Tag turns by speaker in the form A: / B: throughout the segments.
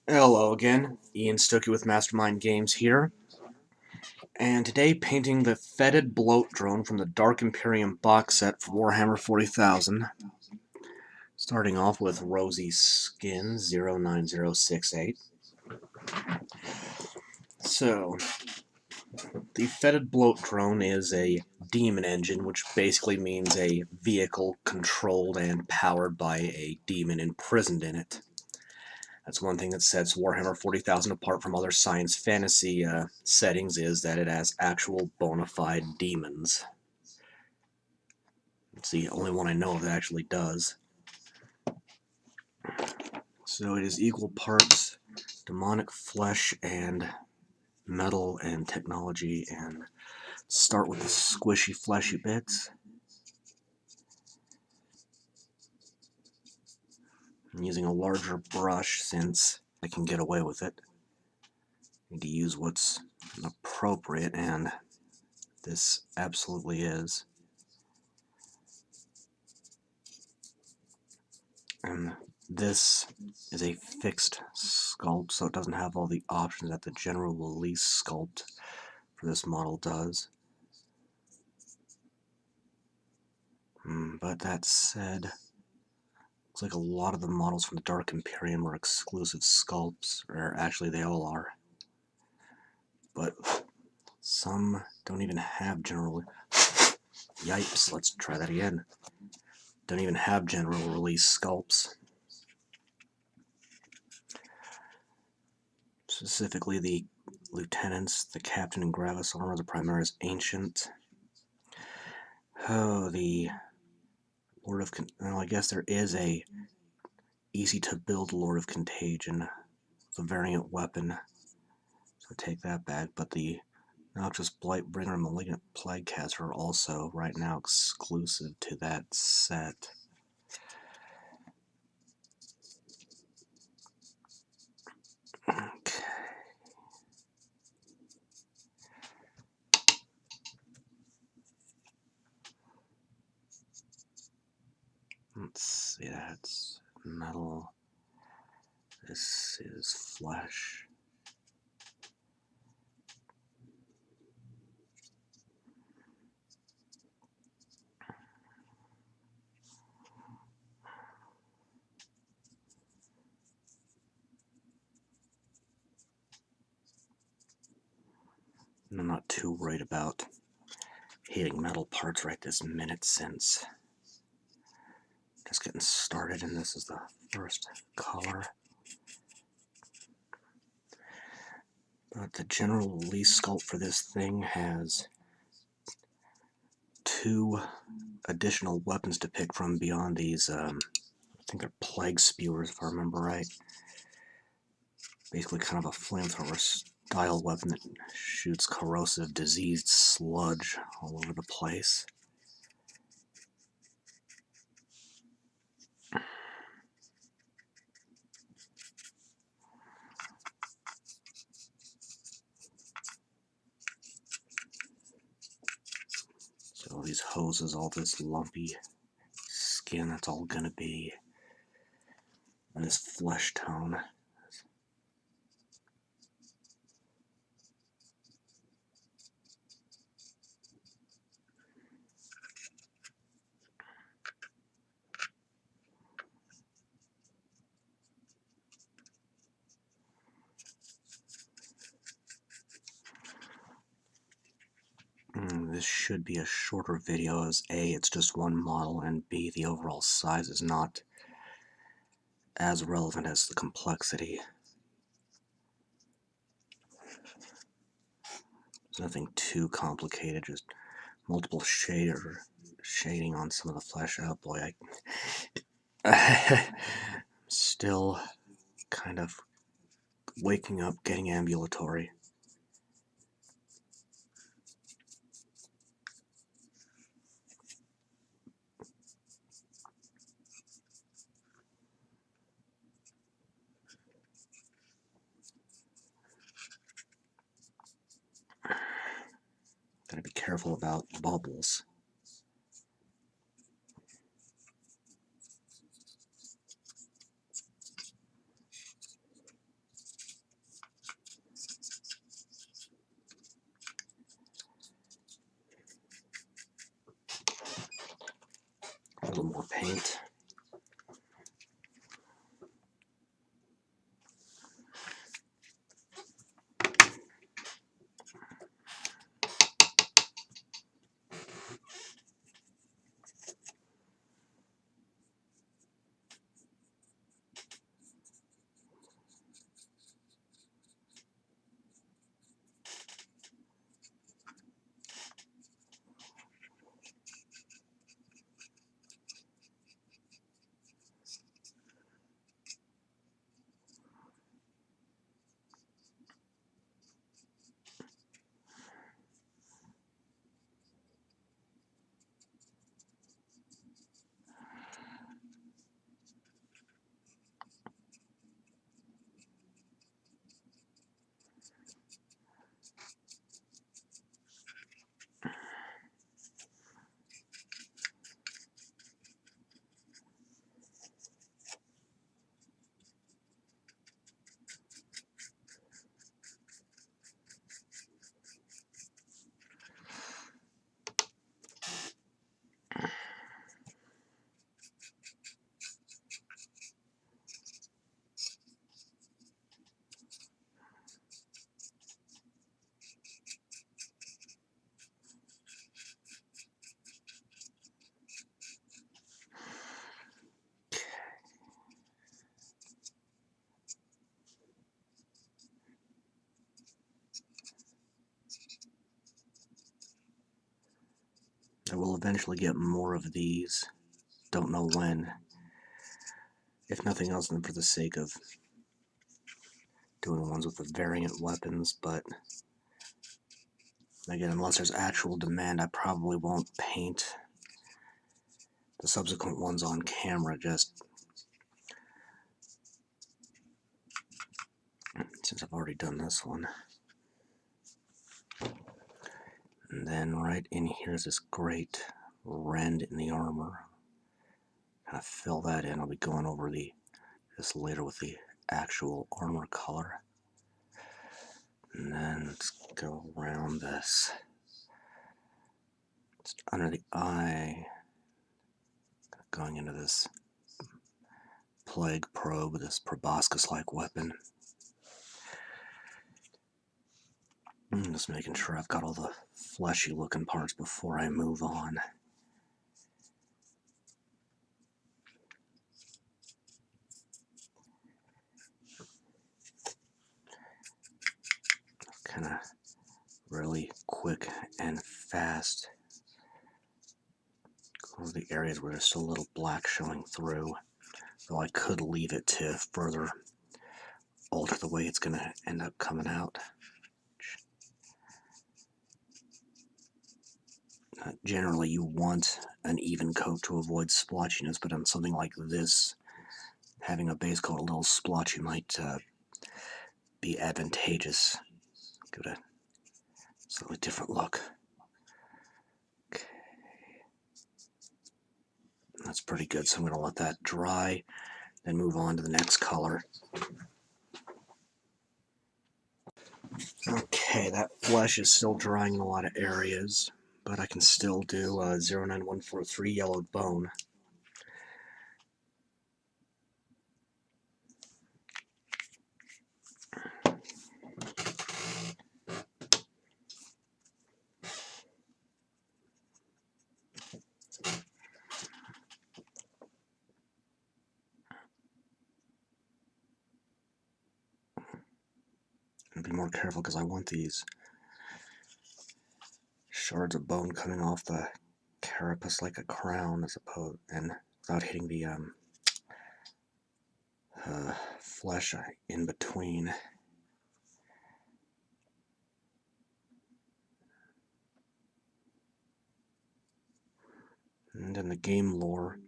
A: Hello again, Ian Stokey with Mastermind Games here, and today painting the Foetid Bloat Drone from the Dark Imperium box set for Warhammer 40,000. Starting off with Rosy Skin 09068. So, the Foetid Bloat Drone is a demon engine, which basically means a vehicle controlled and powered by a demon imprisoned in it. That's one thing that sets Warhammer 40,000 apart from other science fantasy settings, is that it has actual bona fide demons. It's the only one I know of that actually does. So it is equal parts demonic flesh and metal and technology, and start with the squishy fleshy bits. I'm using a larger brush since I can get away with it. I need to use what's appropriate, and this absolutely is. And this is a fixed sculpt, so it doesn't have all the options that the general release sculpt for this model does. But that said, looks like a lot of the models from the Dark Imperium are exclusive sculpts, or actually they all are. But some don't even have general... Yipes, let's try that again. Don't even have general release sculpts. Specifically the lieutenants, the captain and gravis armor, the Primaris Ancient. Oh, the Lord of... Well, I guess there is a easy-to-build Lord of Contagion. It's a variant weapon, so take that back. But the Noxious Blightbringer and Malignant Plaguecaster are also, right now, exclusive to that set. Okay. Let's see, that's metal. This is flesh. I'm not too worried about hitting metal parts right this minute, since just getting started, and this is the first color. But the general release sculpt for this thing has 2 additional weapons to pick from beyond these, I think they're plague spewers if I remember right. Basically kind of a flamethrower style weapon that shoots corrosive, diseased sludge all over the place. So all these hoses, all this lumpy skin, that's all gonna be in this flesh tone. This should be a shorter video, as A, it's just one model, and B, the overall size is not as relevant as the complexity. There's nothing too complicated, just multiple shading on some of the flesh. Oh boy, I'm still kind of waking up, getting ambulatory. Gotta be careful about bubbles. paint. I will eventually get more of these. Don't know when. If nothing else than for the sake of doing ones with the variant weapons, but again, unless there's actual demand, I probably won't paint the subsequent ones on camera, just since I've already done this one. And then right in here is this great rend in the armor. Kind of fill that in. I'll be going over this later with the actual armor color. And then let's go around this. Just under the eye, going into this plague probe, this proboscis-like weapon. Just making sure I've got all the fleshy looking parts before I move on. Kind of really quick and fast. Go over the areas where there's still a little black showing through. Though I could leave it to further alter the way it's going to end up coming out. Generally, you want an even coat to avoid splotchiness, but on something like this, having a base coat a little splotchy might be advantageous. Give it a slightly different look. Okay. That's pretty good, so I'm going to let that dry, then move on to the next color. Okay, that flesh is still drying in a lot of areas, but I can still do 09143 yellowed bone. Be more careful because I want these shards of bone coming off the carapace like a crown, as opposed, and without hitting the flesh in between. And in the game lore,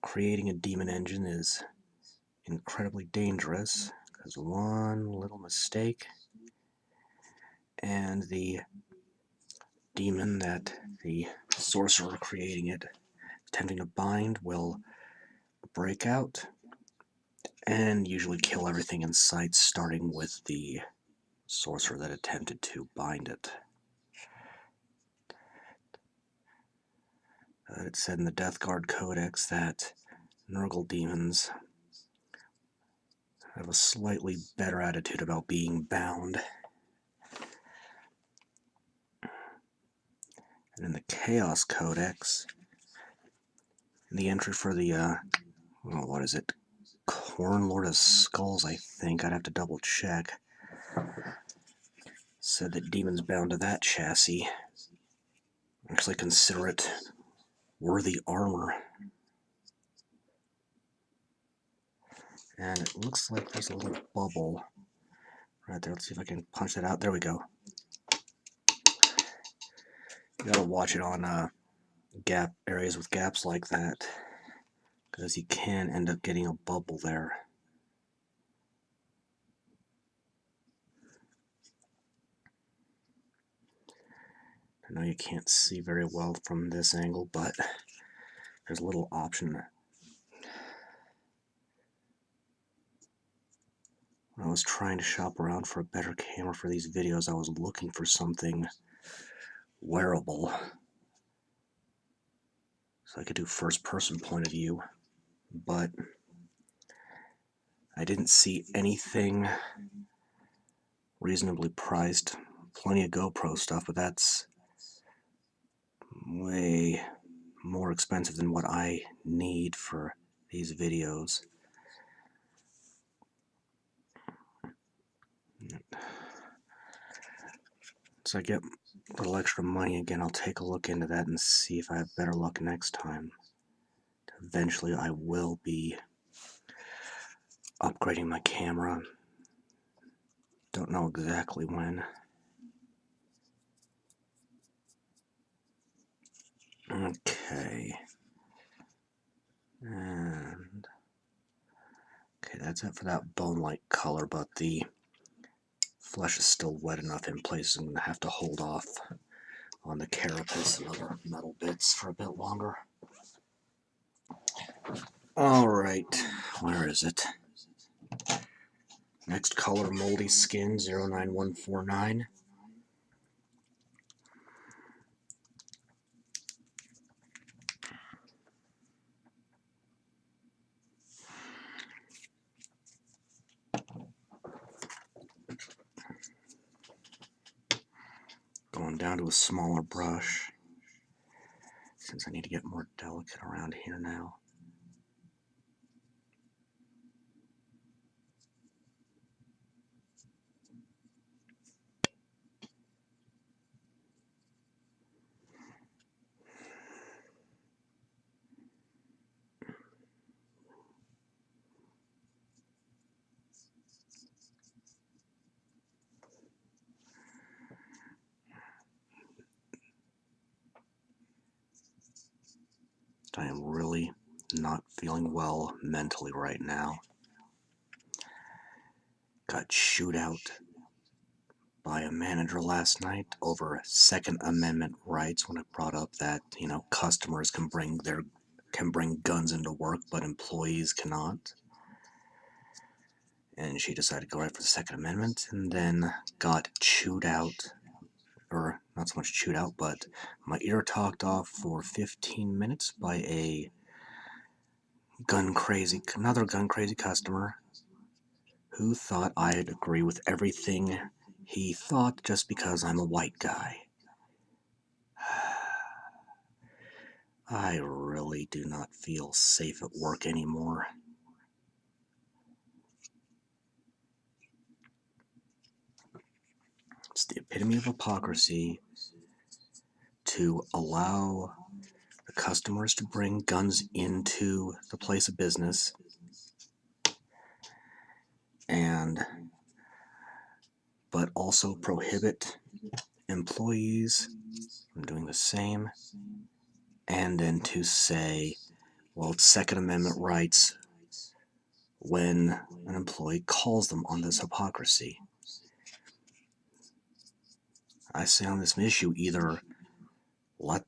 A: creating a demon engine is incredibly dangerous because one little mistake and the demon that the sorcerer creating it attempting to bind will break out and usually kill everything in sight, starting with the sorcerer that attempted to bind it. It said in the Death Guard Codex that Nurgle demons have a slightly better attitude about being bound. And in the Chaos Codex, in the entry for the, what is it? Corn Lord of Skulls, I think. I'd have to double check. Said that demons bound to that chassis actually consider it worthy armor. And it looks like there's a little bubble right there. Let's see if I can punch that out. There we go. You gotta watch it on gap areas with gaps like that, because you can end up getting a bubble there. I know you can't see very well from this angle, but there's a little option. When I was trying to shop around for a better camera for these videos, I was looking for something wearable so I could do first-person point of view, but I didn't see anything reasonably priced. Plenty of GoPro stuff, but that's way more expensive than what I need for these videos. So I get a little extra money again, I'll take a look into that and see if I have better luck next time. Eventually I will be upgrading my camera. Don't know exactly when. Okay. And okay, that's it for that bone-like color, but the flesh is still wet enough in places I'm going to have to hold off on the carapace and other metal bits for a bit longer. Alright, where is it? Next color, Moldy Skin 09149. Going down to a smaller brush, since I need to get more delicate around here now. I am really not feeling well mentally right now. Got chewed out by a manager last night over Second Amendment rights when I brought up that, you know, customers can bring guns into work, but employees cannot. And she decided to go right for the Second Amendment, and then got chewed out, or not so much chewed out, but my ear talked off for 15 minutes by another gun crazy customer who thought I'd agree with everything he thought just because I'm a white guy. I really do not feel safe at work anymore. It's the epitome of hypocrisy to allow the customers to bring guns into the place of business but also prohibit employees from doing the same, and then to say, well, it's Second Amendment rights when an employee calls them on this hypocrisy. I say on this issue, either let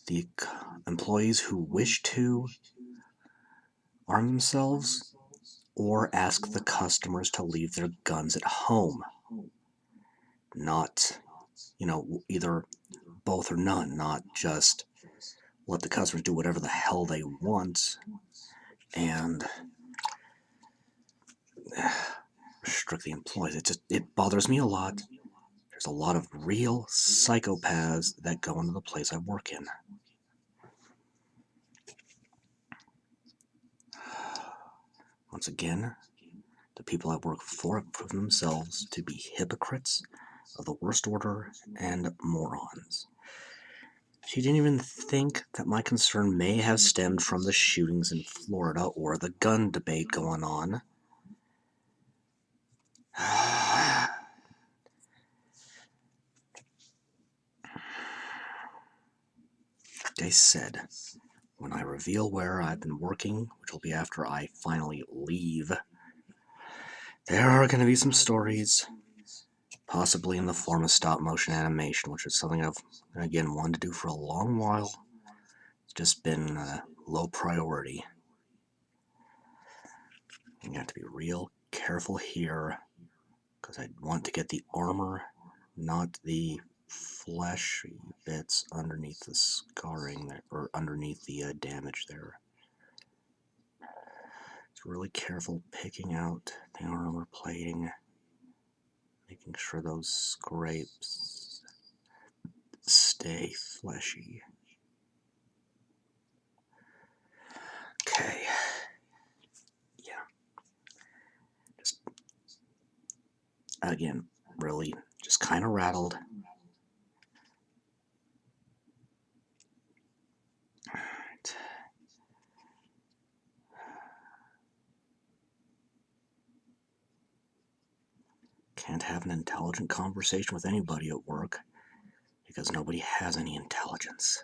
A: the employees who wish to arm themselves, or ask the customers to leave their guns at home. Not, you know, either both or none, not just, let the customers do whatever the hell they want, and restrict the employees. It bothers me a lot. There's a lot of real psychopaths that go into the place I work in. Once again, the people I work for have proven themselves to be hypocrites of the worst order and morons. She didn't even think that my concern may have stemmed from the shootings in Florida or the gun debate going on. They said, when I reveal where I've been working, which will be after I finally leave, there are going to be some stories, possibly in the form of stop-motion animation, which is something I've, again, wanted to do for a long while. It's just been low priority. You have to be real careful here, because I want to get the armor, not the fleshy bits underneath the scarring there, or underneath the damage there. It's really careful picking out the armor plating, making sure those scrapes stay fleshy. Okay. Yeah. Just, again, really just kind of rattled. Alright. Can't have an intelligent conversation with anybody at work because nobody has any intelligence.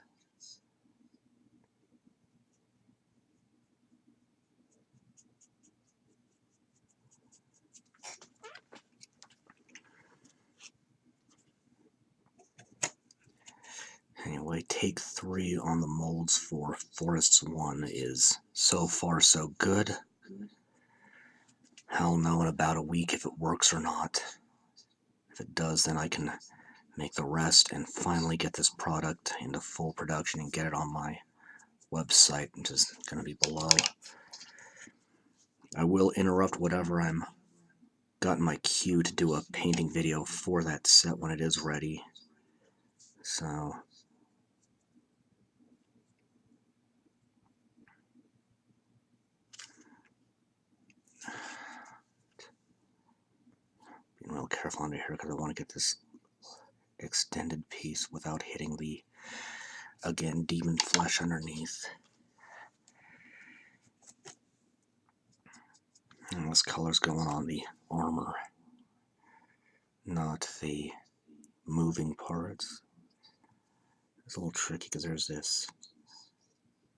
A: Anyway, take 3 on the molds for Forests 1 is so far so good. I'll know in about a week if it works or not. If it does, then I can make the rest and finally get this product into full production and get it on my website, which is going to be below. I will interrupt whatever I'm got in my queue to do a painting video for that set when it is ready. So being real careful under here because I want to get this extended piece without hitting the, again, demon flesh underneath. And this color's going on the armor, not the moving parts. It's a little tricky because there's this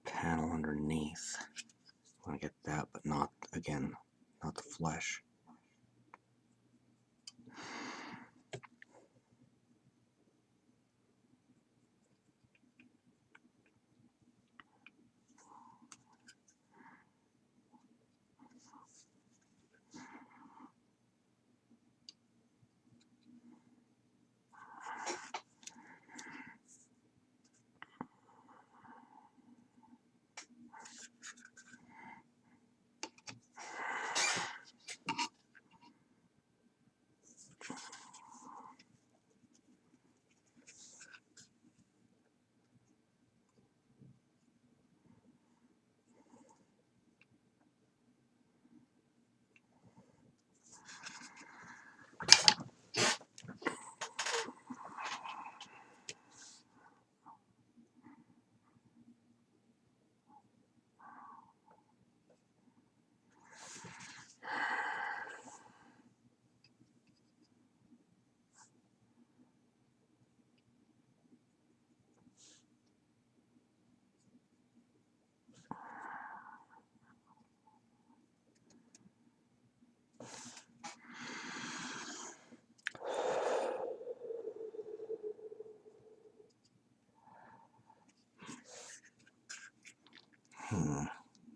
A: panel underneath. I want to get that, but not, again, not the flesh.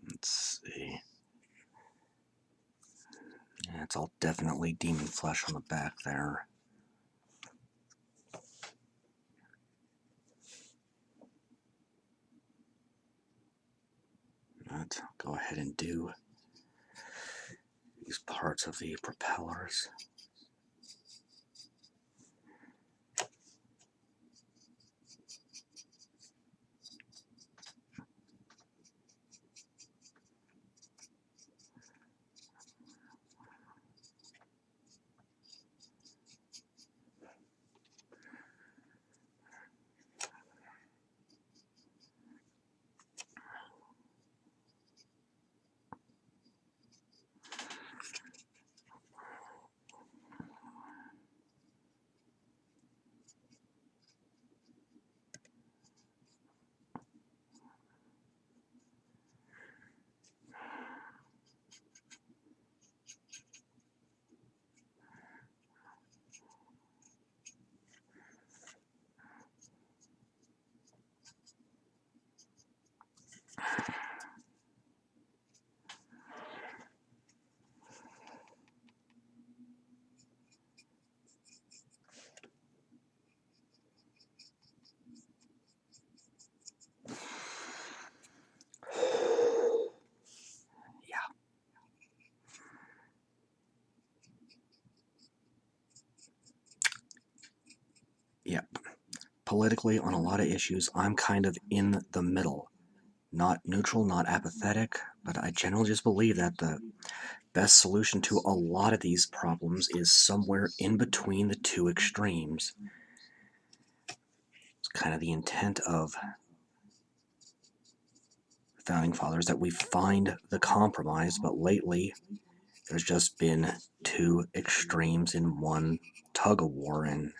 A: Let's see. Yeah, it's all definitely demon flesh on the back there. go ahead and do these parts of the propellers. Yep. Politically, on a lot of issues, I'm kind of in the middle. Not neutral, not apathetic, but I generally just believe that the best solution to a lot of these problems is somewhere in between the two extremes. It's kind of the intent of the Founding Fathers that we find the compromise, but lately there's just been two extremes in one tug-of-war, and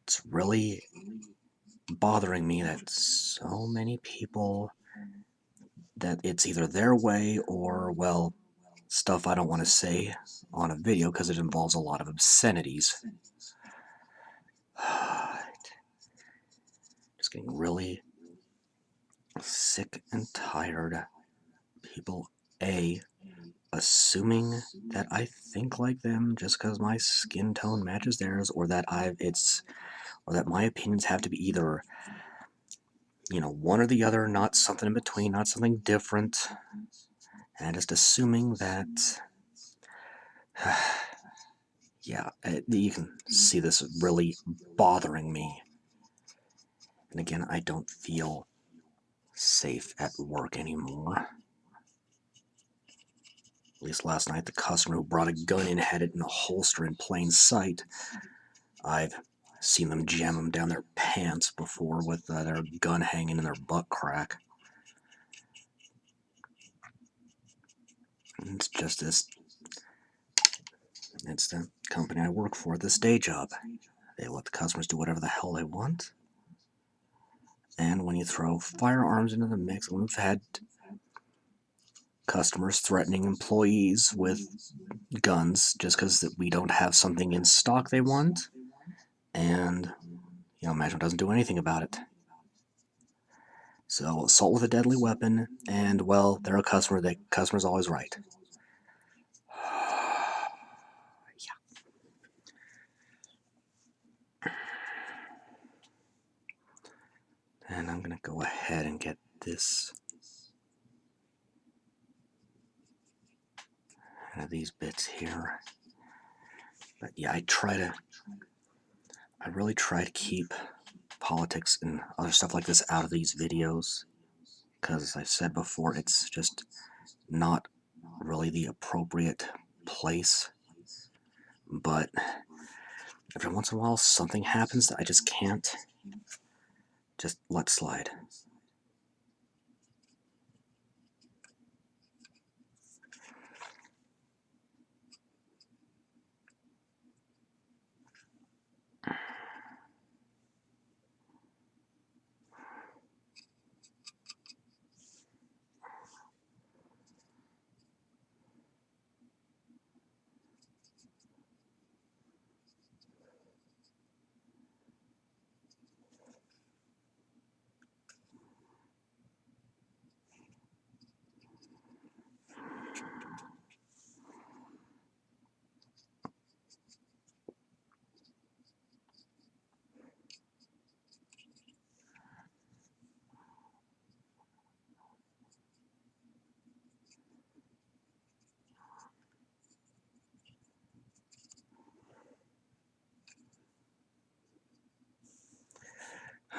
A: it's really bothering me that so many people, that it's either their way or, well, stuff I don't want to say on a video because it involves a lot of obscenities. Just getting really sick and tired of people assuming that I think like them just because my skin tone matches theirs, or that or that my opinions have to be either, one or the other, not something in between, not something different, and just assuming that, yeah, you can see this really bothering me. And again, I don't feel safe at work anymore. At least last night, the customer who brought a gun in had it in a holster in plain sight. I've seen them jam them down their pants before with their gun hanging in their butt crack. And it's just this. It's the company I work for, this day job. They let the customers do whatever the hell they want. And when you throw firearms into the mix, we've had customers threatening employees with guns just because we don't have something in stock they want, and management doesn't do anything about it. So assault with a deadly weapon, and well, they're a customer. The customer's always right. Yeah. And I'm gonna go ahead and get this. These bits here. But yeah, I really try to keep politics and other stuff like this out of these videos, because as I've said before, it's just not really the appropriate place. But every once in a while something happens that I just can't just let slide.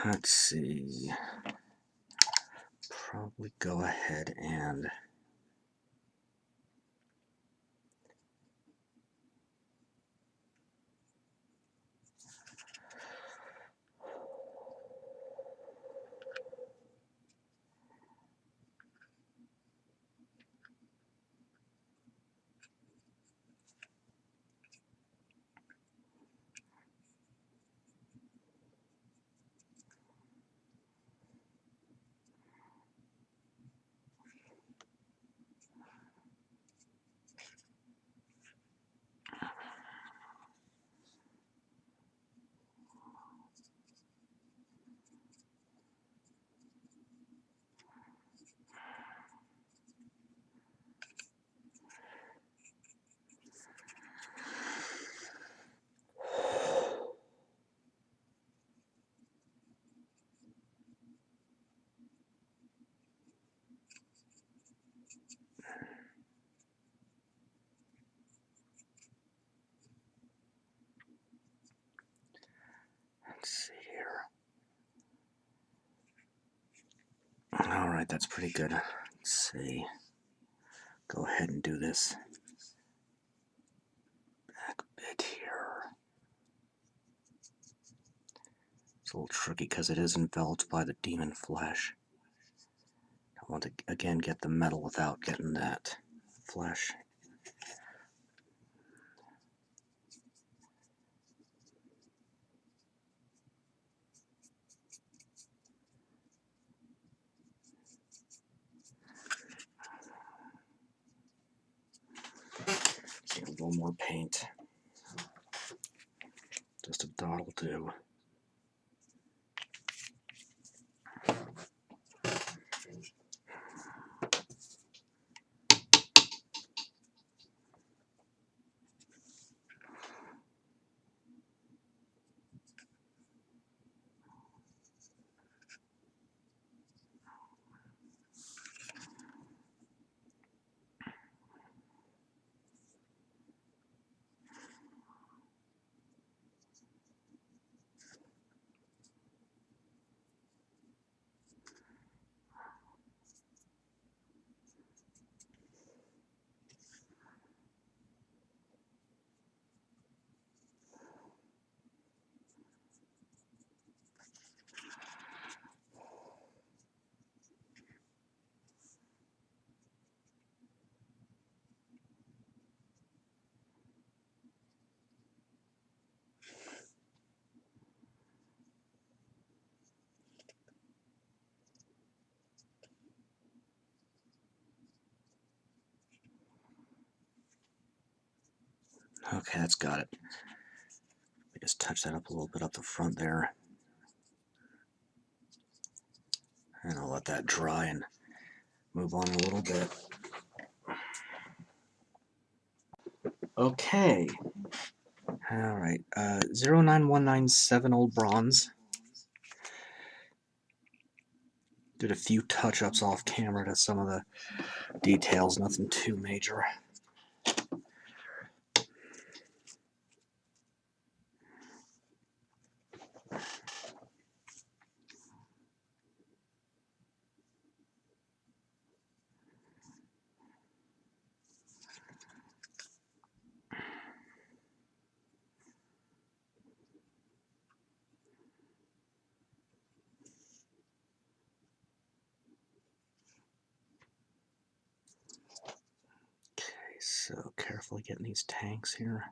A: Let's see. Probably go ahead and let's see here. Alright, that's pretty good. Let's see. Go ahead and do this back bit here. It's a little tricky because it is enveloped by the demon flesh. I want to, again, get the metal without getting that flesh. Get a little more paint. Just a dot will do. Okay, that's got it. Just touch that up a little bit up the front there. And I'll let that dry and move on a little bit. Okay. Alright, 09197 old bronze. Did a few touch-ups off camera to some of the details, nothing too major. Okay, so carefully getting these tanks here.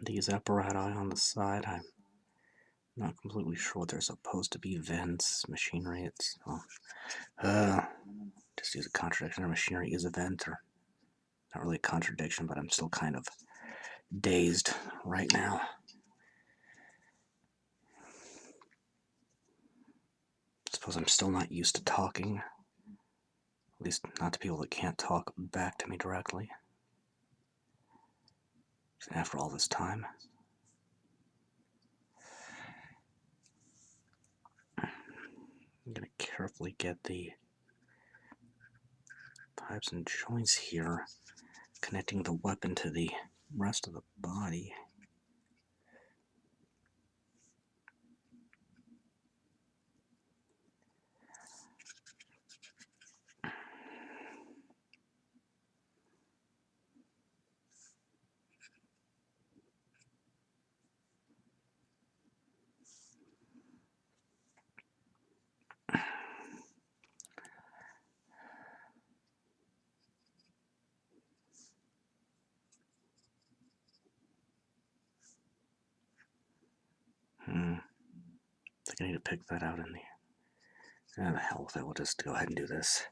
A: These apparatus on the side, I'm not completely sure what they're supposed to be. Vents, machinery, it's, well, just use a contradiction. Or machinery is a vent, or not really a contradiction, but I'm still kind of dazed right now. I suppose I'm still not used to talking. At least not to people that can't talk back to me directly. After all this time. I'm going to carefully get the pipes and joints here, connecting the weapon to the rest of the body. I think I need to pick that out in the hell with it. We'll just go ahead and do this.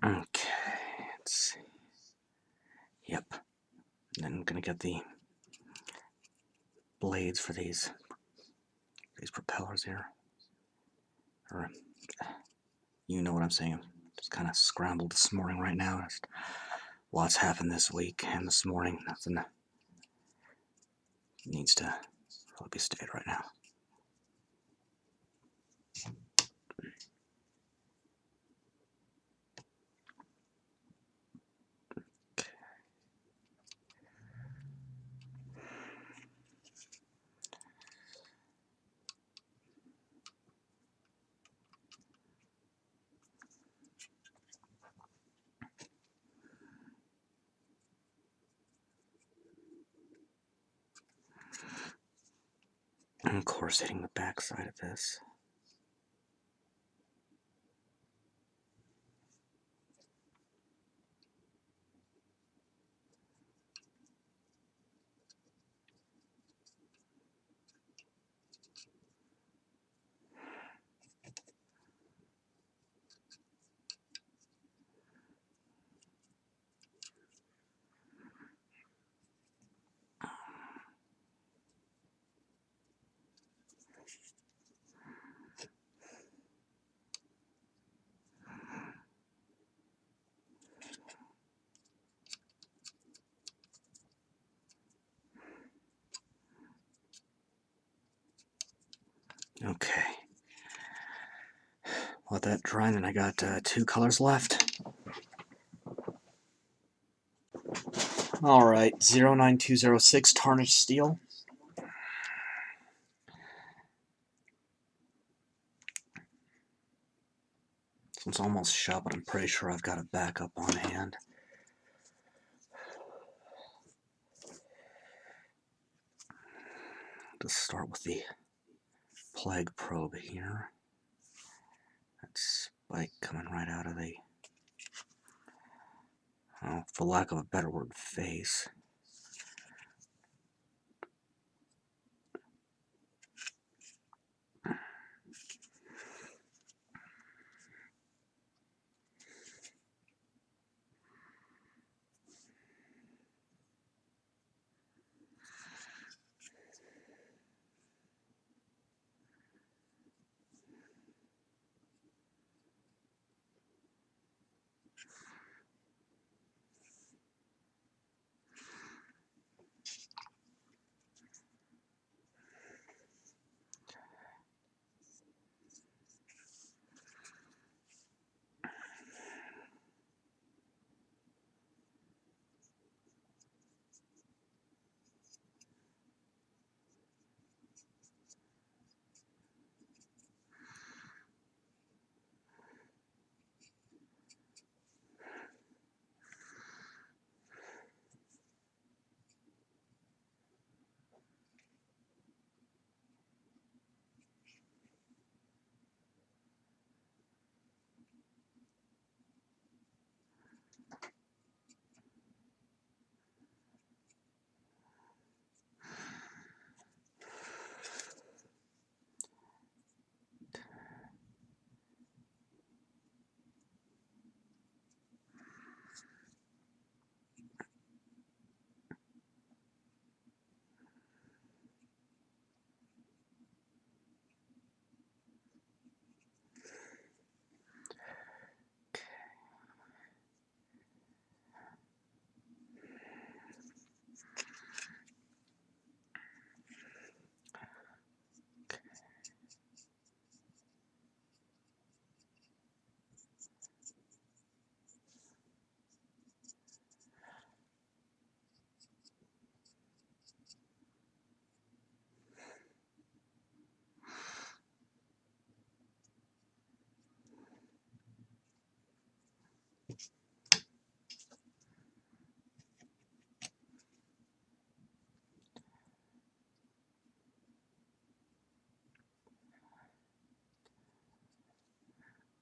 A: Okay, let's see. Yep. And then I'm gonna get the blades for these propellers here. Or, you know what I'm saying. Just kind of scrambled this morning right now. Just lots happened this week and this morning. Nothing needs to really be stated right now. And of course, hitting the back side of this. Okay. Let that dry, and I got 2 colors left. Alright, 09206 Tarnished Steel. This one's almost shut, but I'm pretty sure I've got a backup on hand. Let's start with the Plague Probe here. That spike coming right out of the, well, for lack of a better word, face.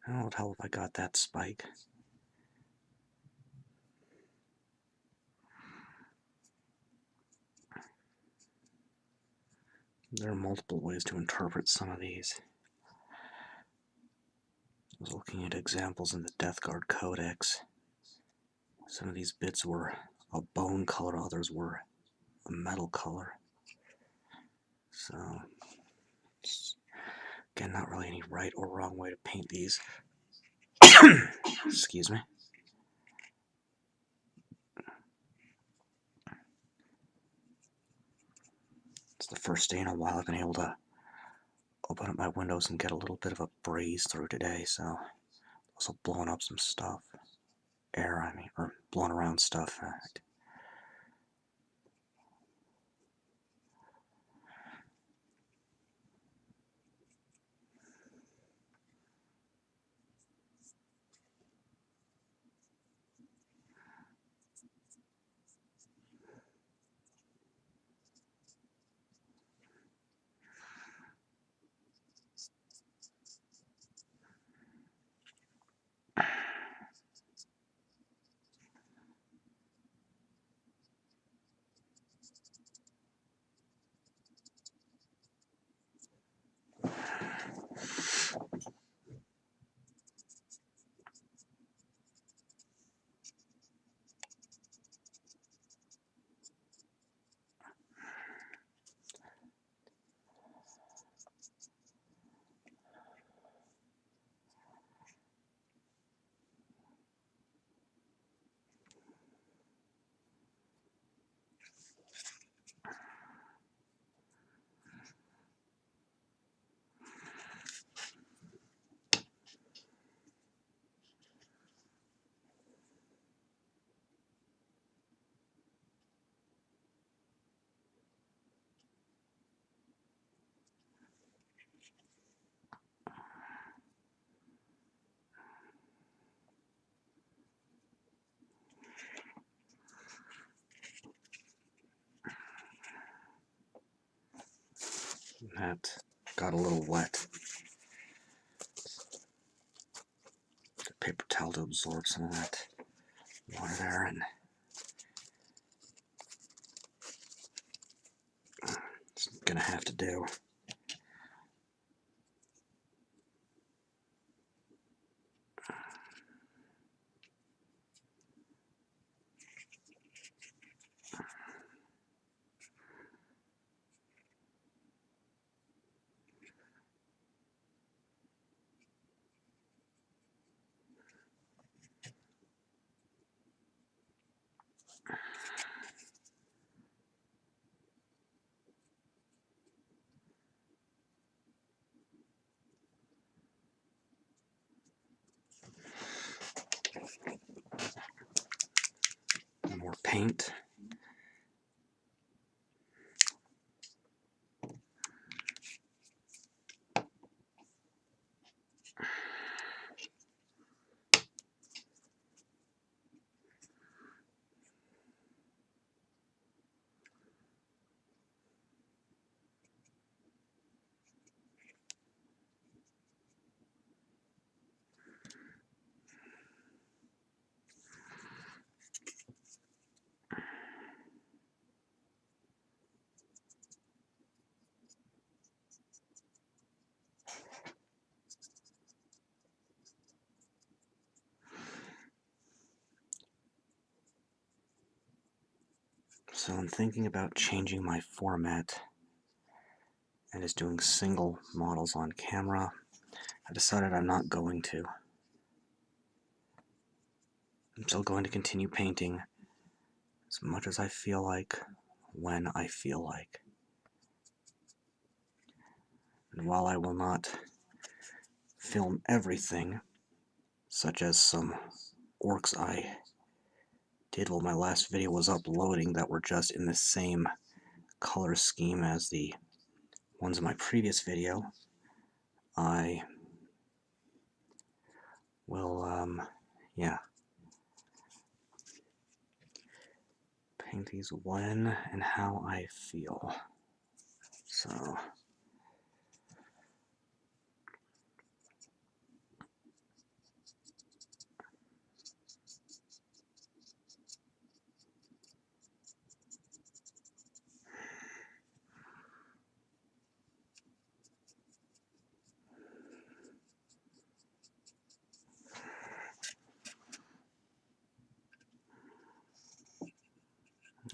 A: How would help if I got that spike? There are multiple ways to interpret some of these. I was looking at examples in the Death Guard Codex. Some of these bits were a bone color, others were a metal color. So, again, not really any right or wrong way to paint these. Excuse me. It's the first day in a while I've been able to open up my windows and get a little bit of a breeze through today, so also blowing up some stuff. Air, I mean, or blowing around stuff. That got a little wet. The paper towel to absorb some of that water there, and it's gonna have to do. More paint. So I'm thinking about changing my format and just doing single models on camera. I decided I'm not going to. I'm still going to continue painting as much as I feel like, when I feel like. And while I will not film everything, such as some orcs I did while my last video was uploading that were just in the same color scheme as the ones in my previous video, I will, yeah, paint these when and how I feel. So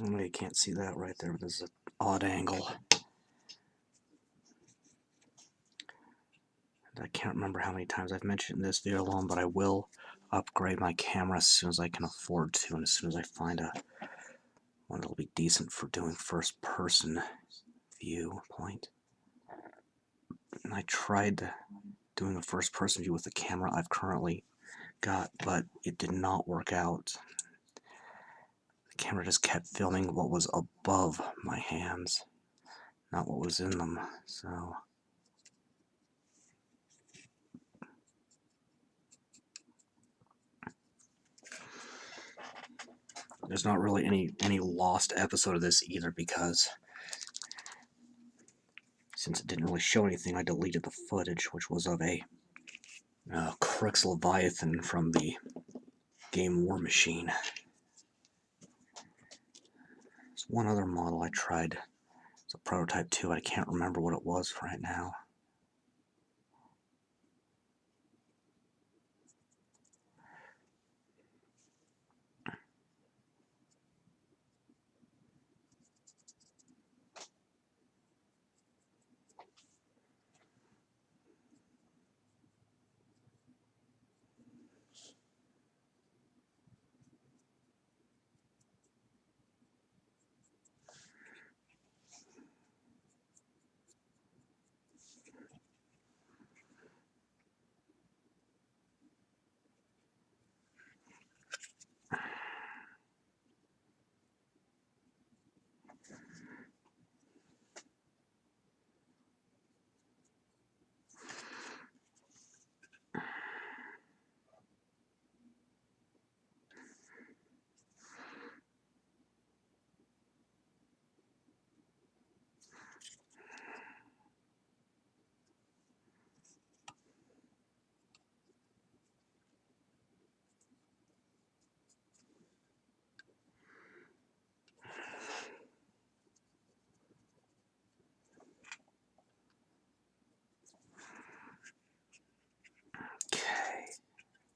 A: I know you can't see that right there, but this is an odd angle. I can't remember how many times I've mentioned in this video alone, but I will upgrade my camera as soon as I can afford to, and as soon as I find one that'll be decent for doing first-person viewpoint. And I tried doing a first-person view with the camera I've currently got, but it did not work out. The camera just kept filming what was above my hands, not what was in them, so there's not really any lost episode of this either, because since it didn't really show anything, I deleted the footage, which was of a Crux Leviathan from the game War Machine. There's one other model I tried. It's a prototype too, but I can't remember what it was right now.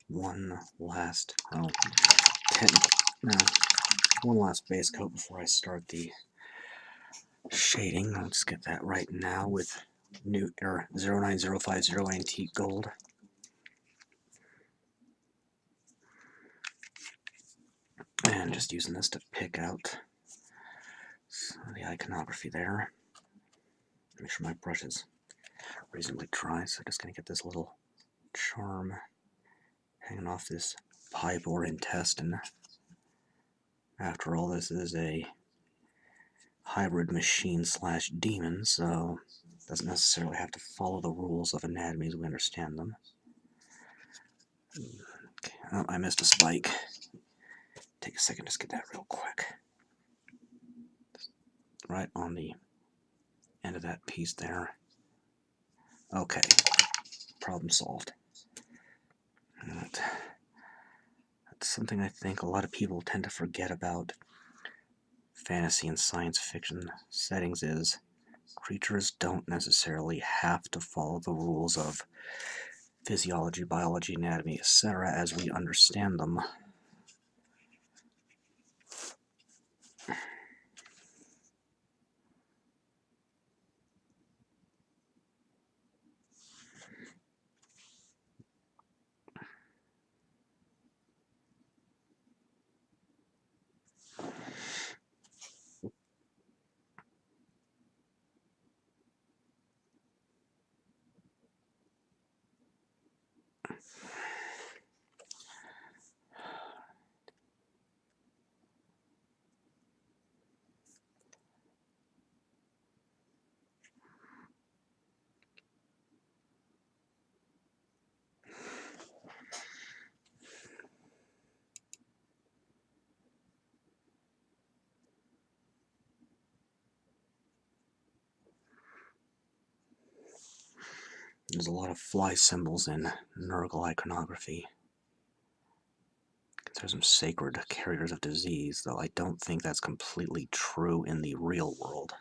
A: one last base coat before I start the shading. I'll just get that right now with new 09050 antique gold. And just using this to pick out some of the iconography there. Make sure my brush is reasonably dry, so I'm just going to get this little charm hanging off this pipe or intestine. After all, this is a hybrid machine slash demon, so it doesn't necessarily have to follow the rules of anatomy as we understand them. Okay. Oh, I missed a spike. Take a second, just get that real quick. Right on the end of that piece there. Okay, problem solved. That's something I think a lot of people tend to forget about fantasy and science fiction settings is creatures don't necessarily have to follow the rules of physiology, biology, anatomy, etc. as we understand them. There's a lot of fly symbols in Nurgle iconography. There's some sacred carriers of disease, though I don't think that's completely true in the real world.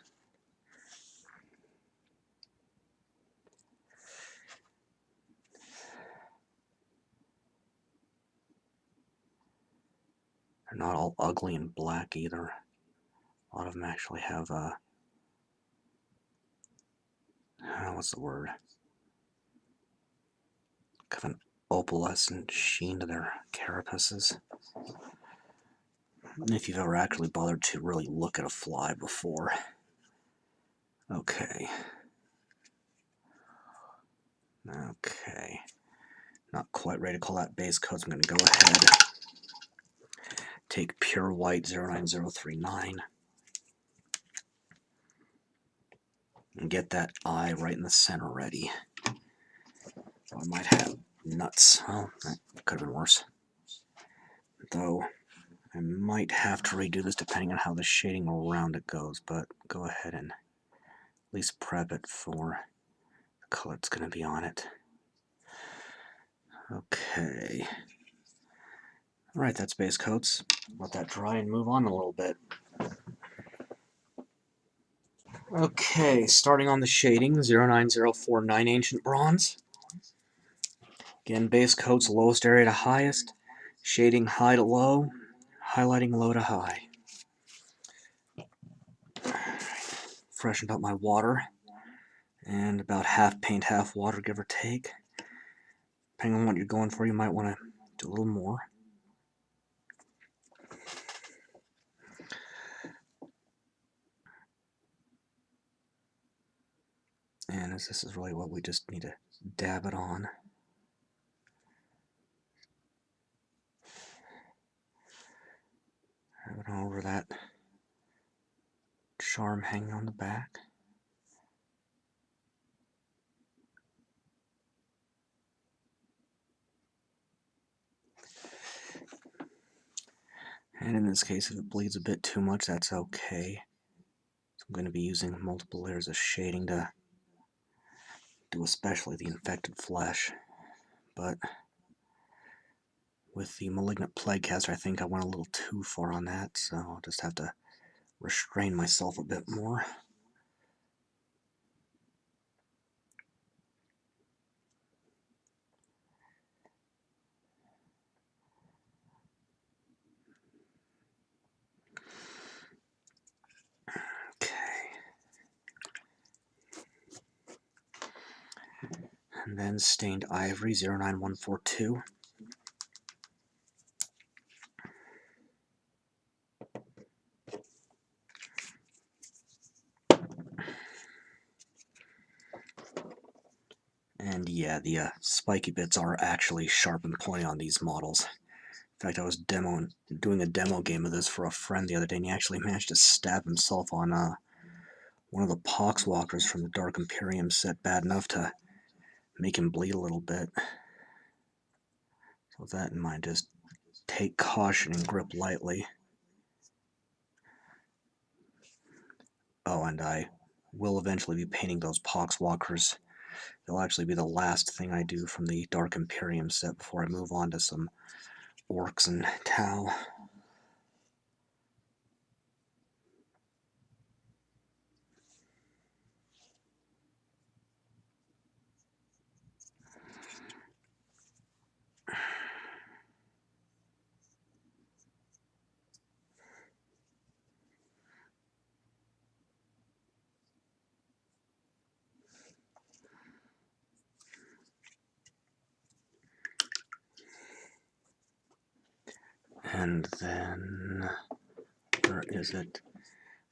A: They're not all ugly and black either. A lot of them actually have what's the word? Kind of an opalescent sheen to their carapaces. If you've ever actually bothered to really look at a fly before. Okay. Okay. Not quite ready to call that base coat, so I'm going to go ahead. Take pure white 09039. And get that eye right in the center ready. So I might have nuts. Oh, that could have been worse. Though, I might have to redo this depending on how the shading around it goes, but go ahead and at least prep it for the color that's going to be on it. Okay. Alright, that's base coats. Let that dry and move on a little bit. Okay, starting on the shading, 09049 Ancient Bronze. Again, base coats lowest area to highest, shading high to low, highlighting low to high. Freshened up my water, and about half paint, half water, give or take. Depending on what you're going for, you might want to do a little more. And this is really what we just need to dab it on. Have it over that charm hanging on the back. And in this case, if it bleeds a bit too much, that's okay. So I'm going to be using multiple layers of shading to do especially the infected flesh. But with the Malignant Plaguecaster, I think I went a little too far on that, so I'll just have to restrain myself a bit more. And then stained ivory 09142. And yeah, the spiky bits are actually sharp and pointy on these models. In fact, I was doing a demo game of this for a friend the other day, and he actually managed to stab himself on one of the poxwalkers from the Dark Imperium set bad enough to make him bleed a little bit. So with that in mind, just take caution and grip lightly. Oh, and I will eventually be painting those poxwalkers. They'll actually be the last thing I do from the Dark Imperium set before I move on to some orcs and Tau. And then, where is it?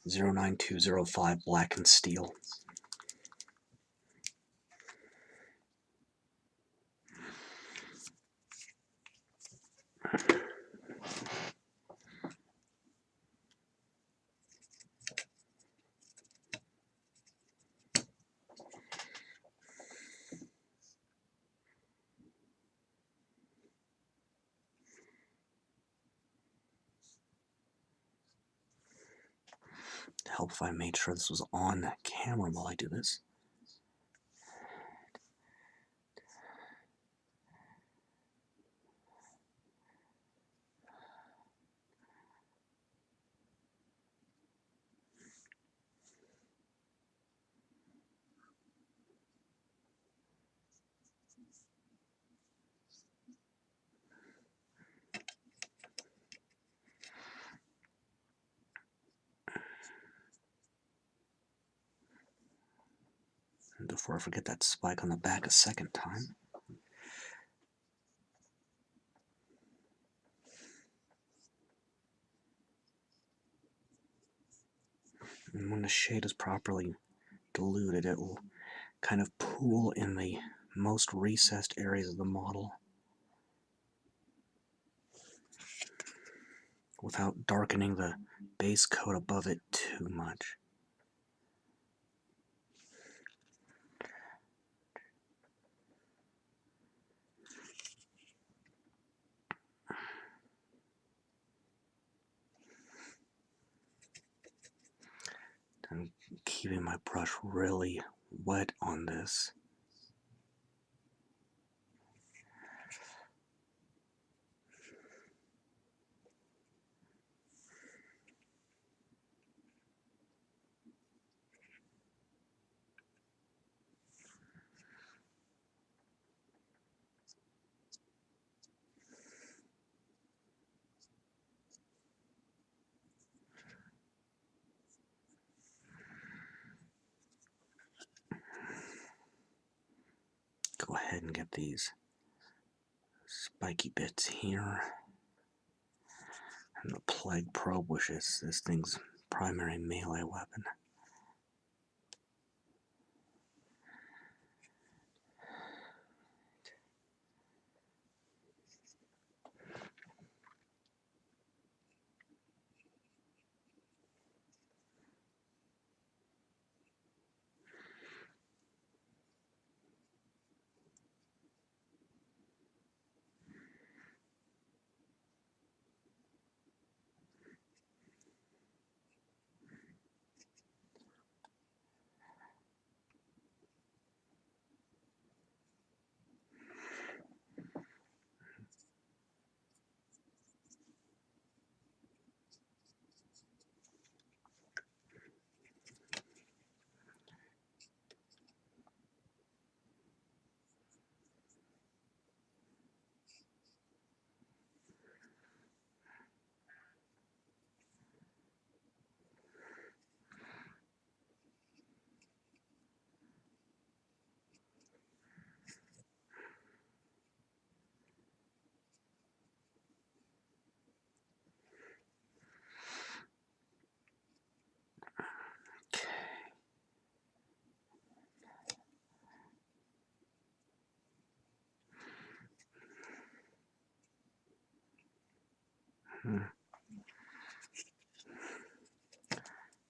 A: 09205 Blackened Steel. Help if I made sure this was on camera while I do this. And before I forget that spike on the back a second time. And when the shade is properly diluted, it will kind of pool in the most recessed areas of the model without darkening the base coat above it too much. I'm keeping my brush really wet on this. Go ahead and get these spiky bits here. And the plague probe, which is this thing's primary melee weapon.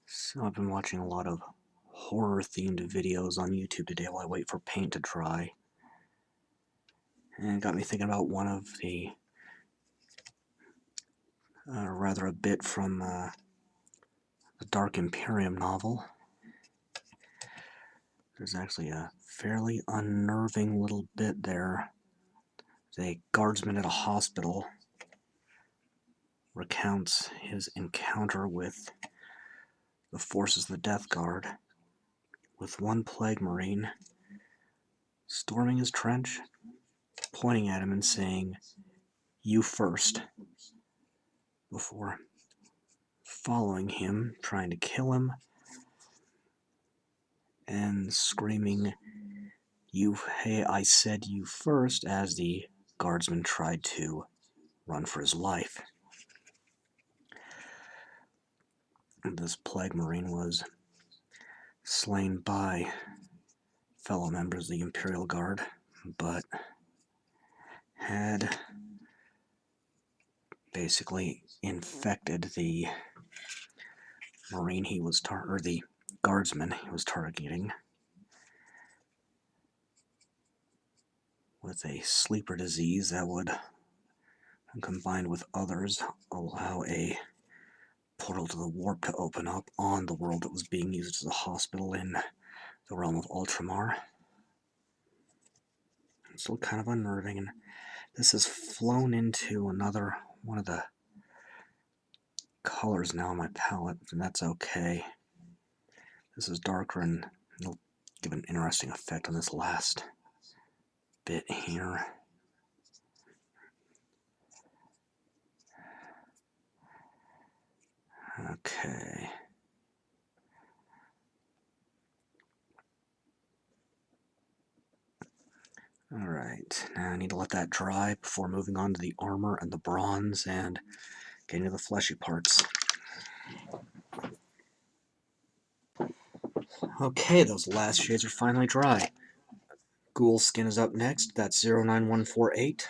A: So I've been watching a lot of horror-themed videos on YouTube today while I wait for paint to dry. And it got me thinking about one of the, rather a bit from the Dark Imperium novel. There's actually a fairly unnerving little bit there. A guardsman at a hospital recounts his encounter with the forces of the Death Guard, with one plague marine storming his trench, pointing at him and saying, "You first," before following him, trying to kill him, and screaming, "Hey, I said you first," as the guardsman tried to run for his life. This plague marine was slain by fellow members of the Imperial Guard, but had basically infected the marine he was or the guardsman he was targeting with a sleeper disease that would, combined with others, allow a portal to the warp to open up on the world that was being used as a hospital in the realm of Ultramar. It's still kind of unnerving, and this has flown into another one of the colors now on my palette, and that's okay. This is darker, and it'll give an interesting effect on this last bit here. Okay. Alright, now I need to let that dry before moving on to the armor and the bronze and getting to the fleshy parts. Okay, those last shades are finally dry. Ghoul skin is up next. That's 09148.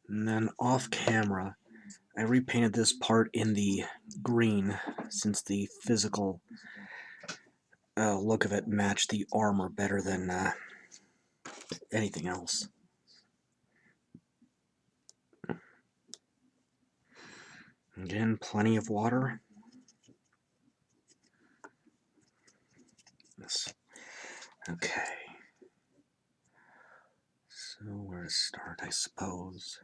A: And then off camera, I repainted this part in the green since the physical look of it matched the armor better than anything else. Again, plenty of water. Yes. Okay. So where to start, I suppose.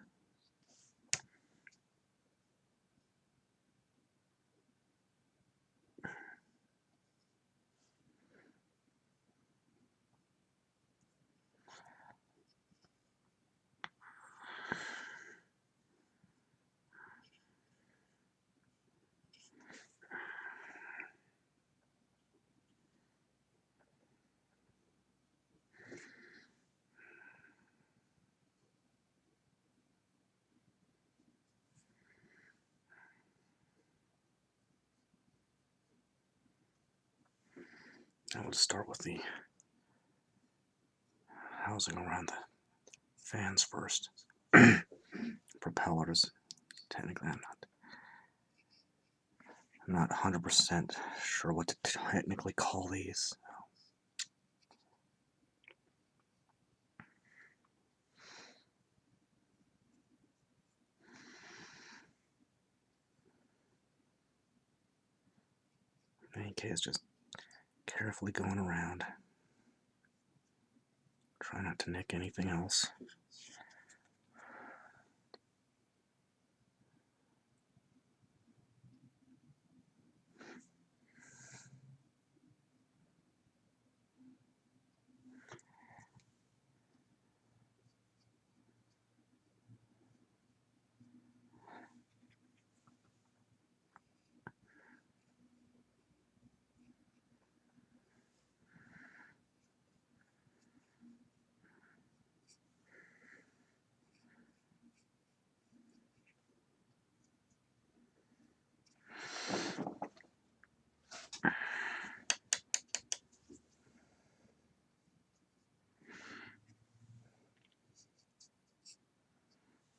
A: I will start with the housing around the fans first. Propellers. Technically, I'm not 100% sure what to technically call these. In any case, just carefully going around. Try not to nick anything else.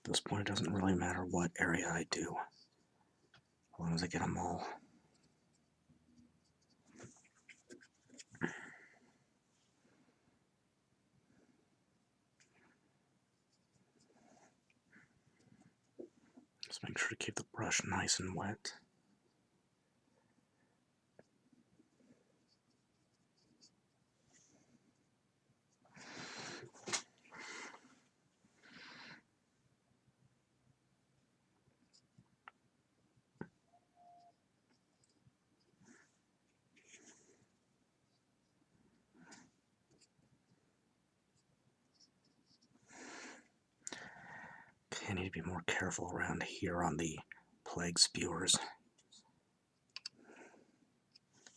A: At this point, it doesn't really matter what area I do, as long as I get them all. Just make sure to keep the brush nice and wet. Okay, I need to be more careful around here on the plague spewers,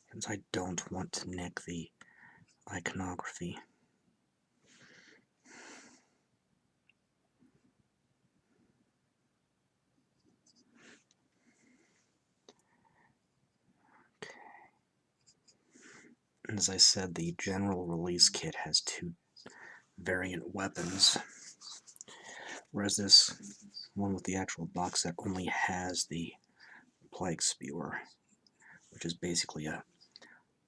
A: since I don't want to nick the iconography. As I said, the general release kit has 2 variant weapons, whereas this one with the actual box set only has the plague spewer, which is basically a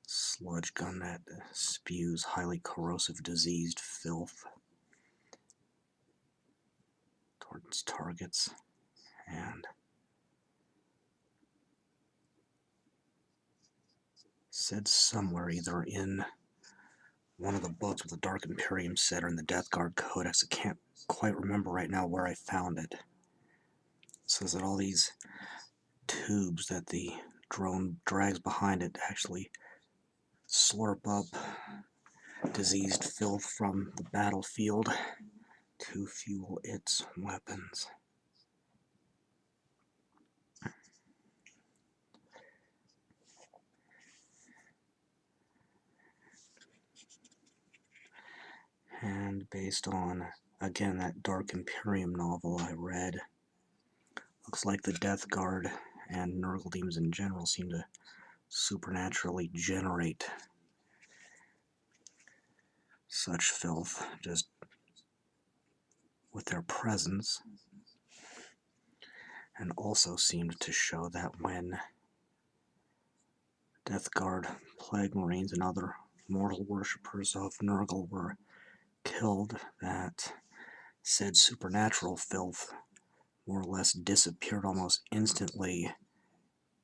A: sludge gun that spews highly corrosive diseased filth towards targets. And said somewhere, either in one of the books with the Dark Imperium set or in the Death Guard Codex, I can't quite remember right now where I found it. It says that all these tubes that the drone drags behind it actually slurp up diseased filth from the battlefield to fuel its weapons. And based on, again, that Dark Imperium novel I read, looks like the Death Guard and Nurgle demons in general seem to supernaturally generate such filth just with their presence, and also seemed to show that when Death Guard, Plague Marines, and other mortal worshippers of Nurgle were killed, that said supernatural filth more or less disappeared almost instantly,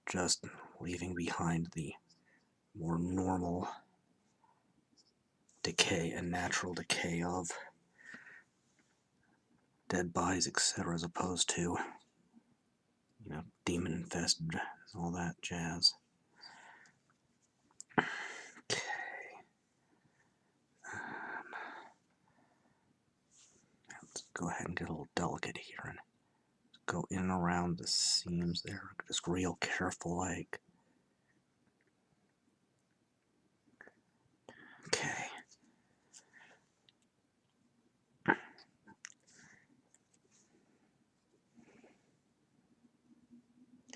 A: just leaving behind the more normal decay and natural decay of dead bodies, etc., as opposed to, demon infested and all that jazz. Okay. Let's go ahead and get a little delicate here and go in and around the seams there, just real careful like. Okay.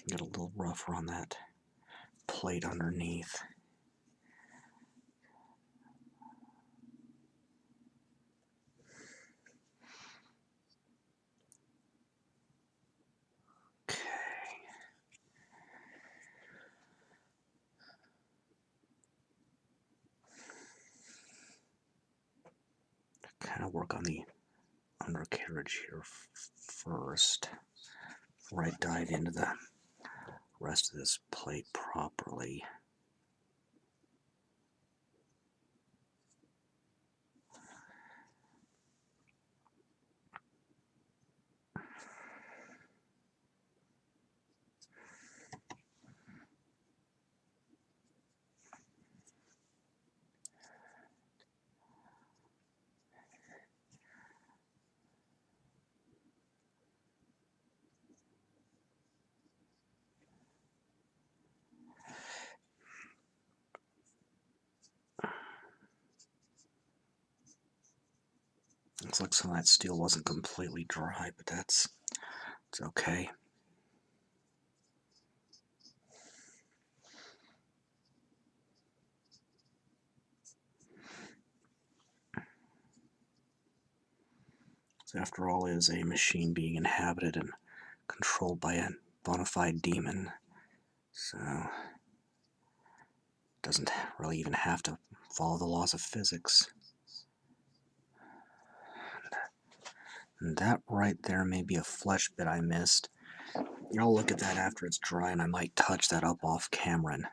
A: Get a little rougher on that plate underneath. Okay. Kind of work on the undercarriage here first before I dive into the rest of this plate properly. Looks like some of that steel wasn't completely dry, but it's okay. So after all, is a machine being inhabited and controlled by a bona fide demon. So it doesn't really even have to follow the laws of physics. And that right there may be a flesh bit I missed. I'll look at that after it's dry, and I might touch that up off camera and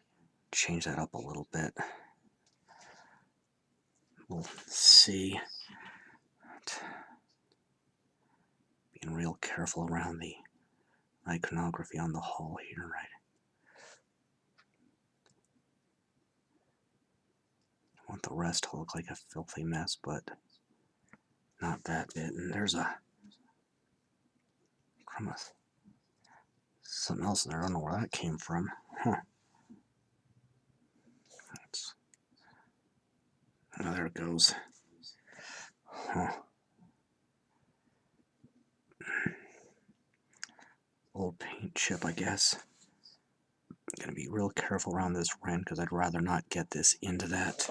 A: change that up a little bit. We'll see. Being real careful around the iconography on the hull here, right? I want the rest to look like a filthy mess, but not that bit. And there's a something else in there. I don't know where that came from. Huh. Oh, there it goes. Huh. Old paint chip, I guess. I'm going to be real careful around this ren because I'd rather not get this into that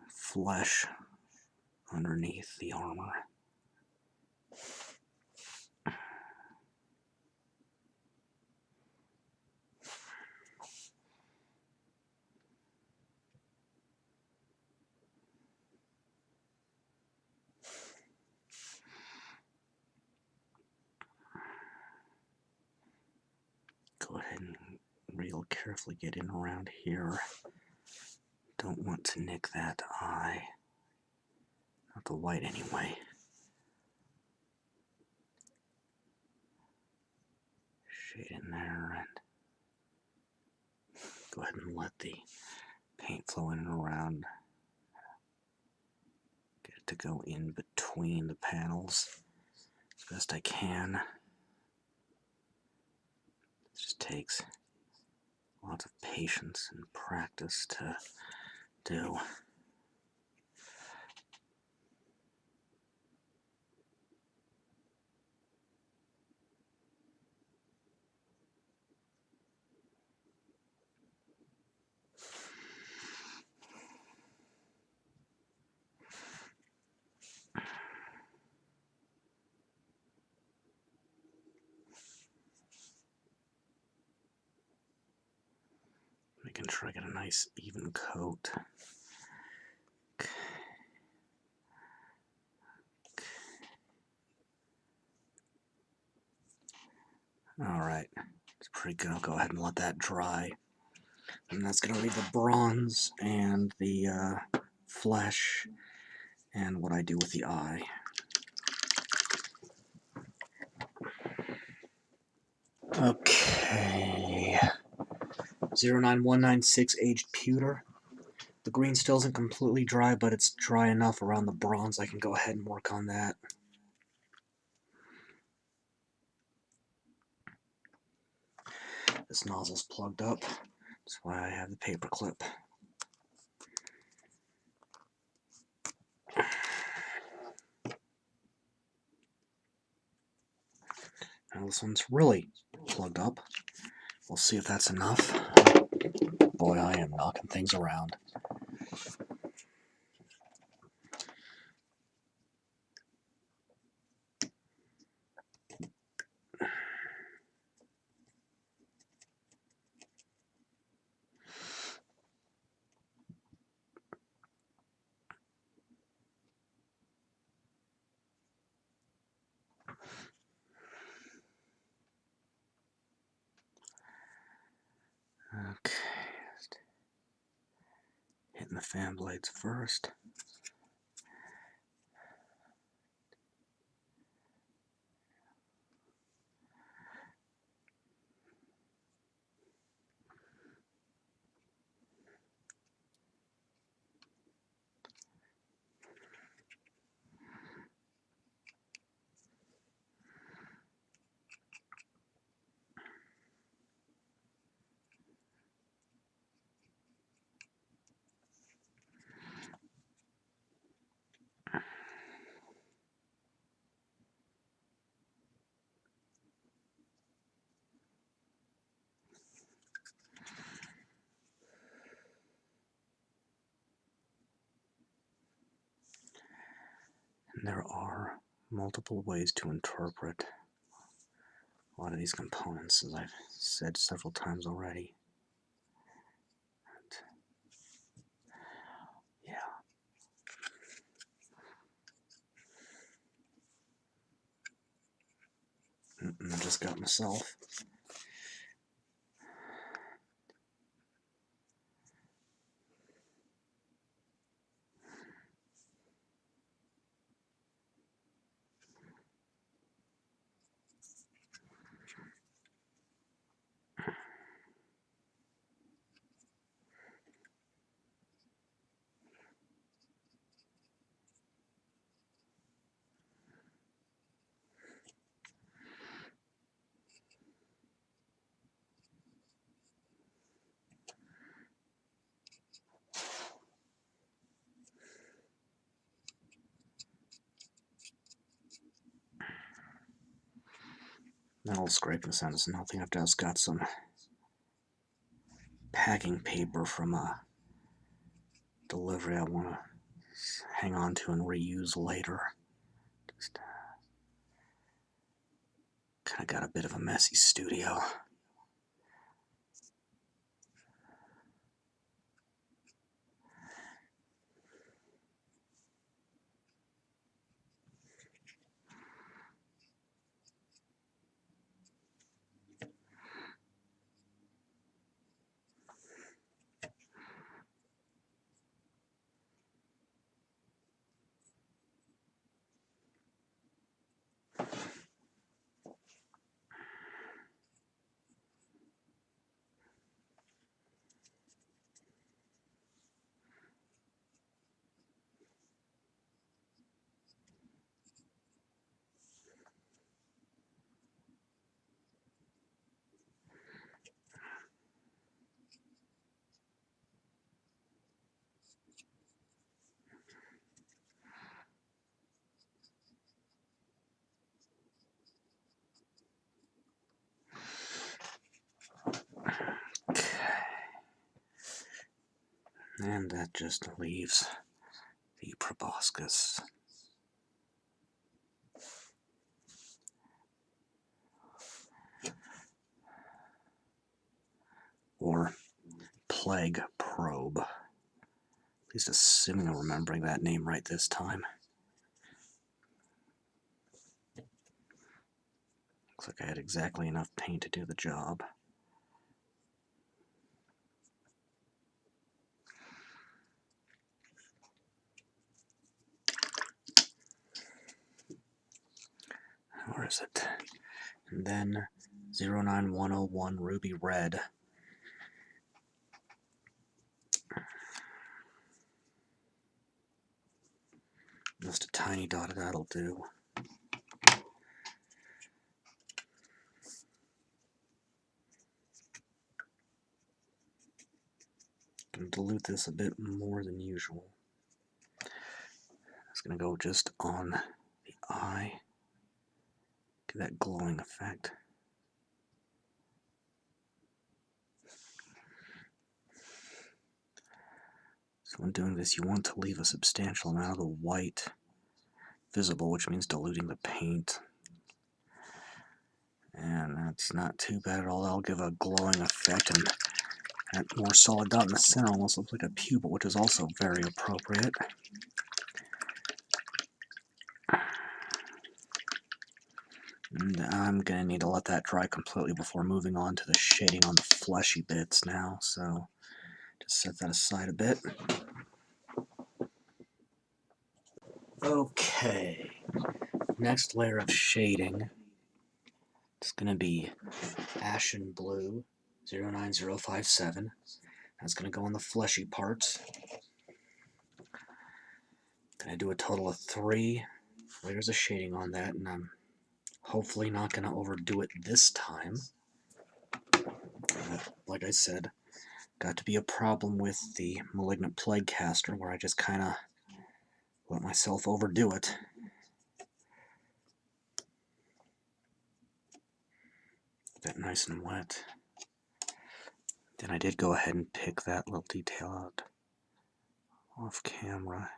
A: flesh underneath the armor. Go ahead and real carefully get in around here. Don't want to nick that eye. Not the white anyway. Shade in there and go ahead and let the paint flow in and around. Get it to go in between the panels as best I can. It just takes lots of patience and practice to do. Making sure I get a nice even coat. Okay. Alright, it's pretty good. I'll go ahead and let that dry. And that's going to leave the bronze and the flesh and what I do with the eye. Okay. 09196 aged pewter. The green still isn't completely dry, but it's dry enough around the bronze I can go ahead and work on that. This nozzle's plugged up. That's why I have the paper clip. Now this one's really plugged up. We'll see if that's enough. Boy, I am knocking things around. Okay, just hitting the fan blades first. And there are multiple ways to interpret a lot of these components, as I've said several times already. And, yeah. I just got myself. That little scraping sound is nothing. I've just got some packing paper from a delivery I want to hang on to and reuse later. Just kind of got a bit of a messy studio. And that just leaves the proboscis. Or plague probe. At least assuming I'm remembering that name right this time. Looks like I had exactly enough paint to do the job. Where is it? And then 09101 Ruby Red. Just a tiny dot of that'll do. Gonna dilute this a bit more than usual. It's gonna go just on the eye. Get that glowing effect. So when doing this, you want to leave a substantial amount of the white visible, which means diluting the paint. And that's not too bad at all. That'll give a glowing effect, and that more solid dot in the center almost looks like a pupil, which is also very appropriate. And I'm going to need to let that dry completely before moving on to the shading on the fleshy bits now, so just set that aside a bit. Okay, next layer of shading is going to be Ashen Blue 09057. That's going to go on the fleshy parts. Going to do a total of 3 layers of shading on that, and I'm hopefully not going to overdo it this time. Like I said, got to be a problem with the Malignant Plague Caster, where I just kind of let myself overdo it. Get that nice and wet. Then I did go ahead and pick that little detail out off camera.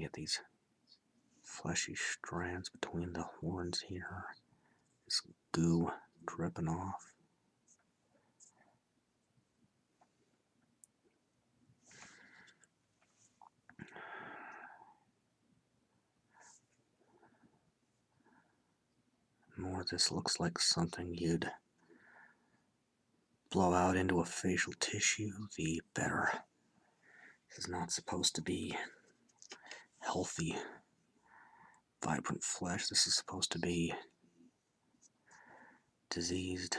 A: Trying to get these fleshy strands between the horns here. This goo dripping off. The more this looks like something you'd blow out into a facial tissue, the better. This is not supposed to be healthy, vibrant flesh. This is supposed to be diseased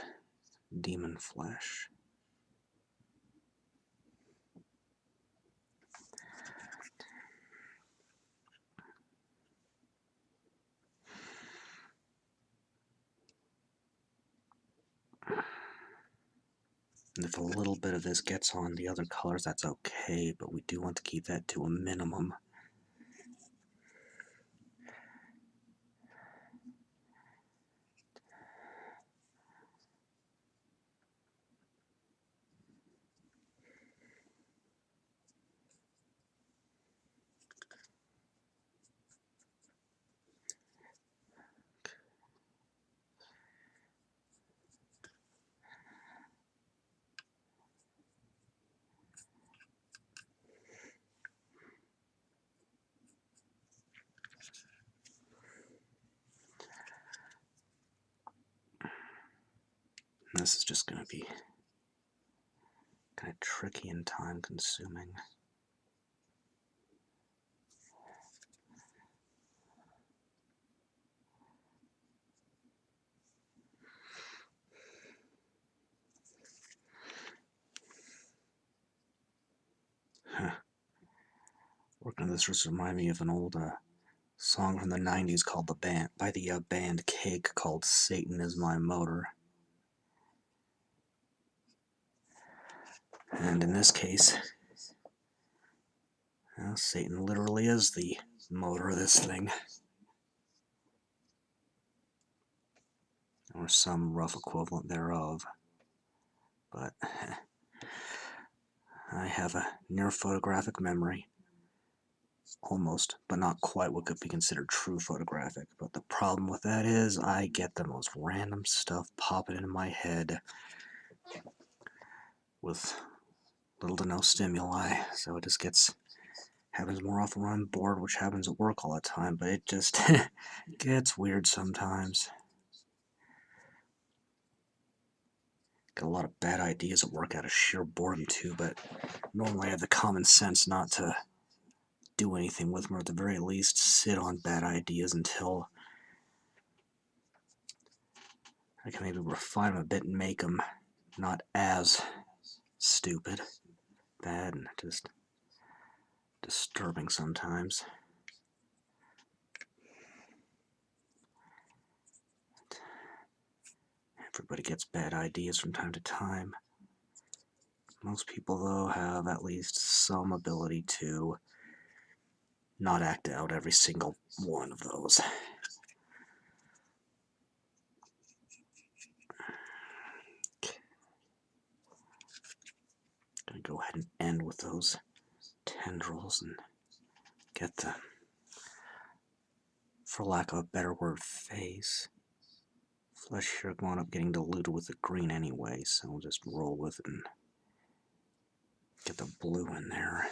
A: demon flesh. And if a little bit of this gets on the other colors, that's okay, but we do want to keep that to a minimum. This is just going to be kind of tricky and time consuming. Working on this just remind me of an old song from the 90s called by the band Cake called Satan Is My Motor. And in this case, well, Satan literally is the motor of this thing. Or some rough equivalent thereof. But I have a near photographic memory. Almost, but not quite what could be considered true photographic. But the problem with that is I get the most random stuff popping into my head with little to no stimuli, so it just happens more often when I'm bored, which happens at work all the time, but it just gets weird sometimes. Got a lot of bad ideas at work out of sheer boredom too, but normally I have the common sense not to do anything with them, or at the very least sit on bad ideas until I can maybe refine them a bit and make them not as stupid, bad, and just disturbing sometimes. Everybody gets bad ideas from time to time. Most people, though, have at least some ability to not act out every single one of those. Gonna go ahead and end with those tendrils and get the, for lack of a better word, face. Flesh here going up getting diluted with the green anyway, so we'll just roll with it and get the blue in there.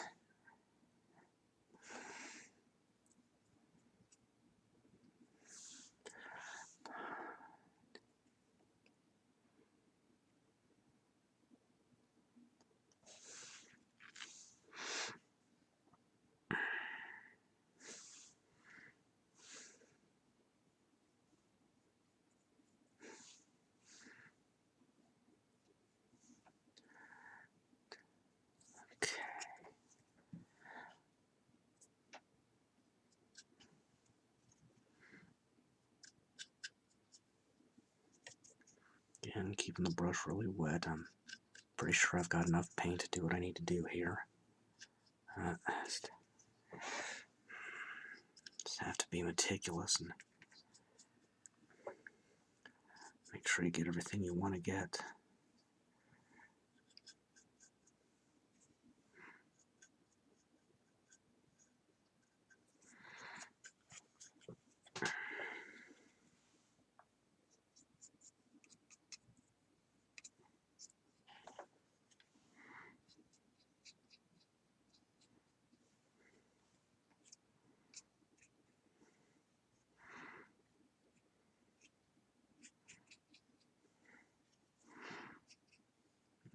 A: Again, keeping the brush really wet. I'm pretty sure I've got enough paint to do what I need to do here. Just have to be meticulous and make sure you get everything you want to get.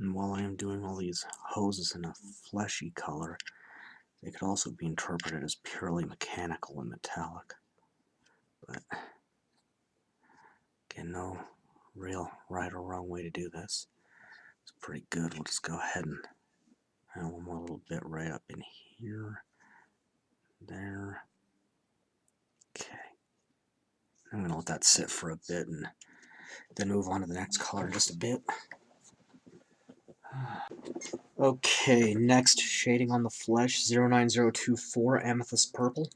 A: And while I am doing all these hoses in a fleshy color, they could also be interpreted as purely mechanical and metallic. But again, no real right or wrong way to do this. It's pretty good. We'll just go ahead and add one more little bit right up in here. There. Okay. I'm going to let that sit for a bit and then move on to the next color in just a bit. Okay, next shading on the flesh, 09024 Amethyst Purple.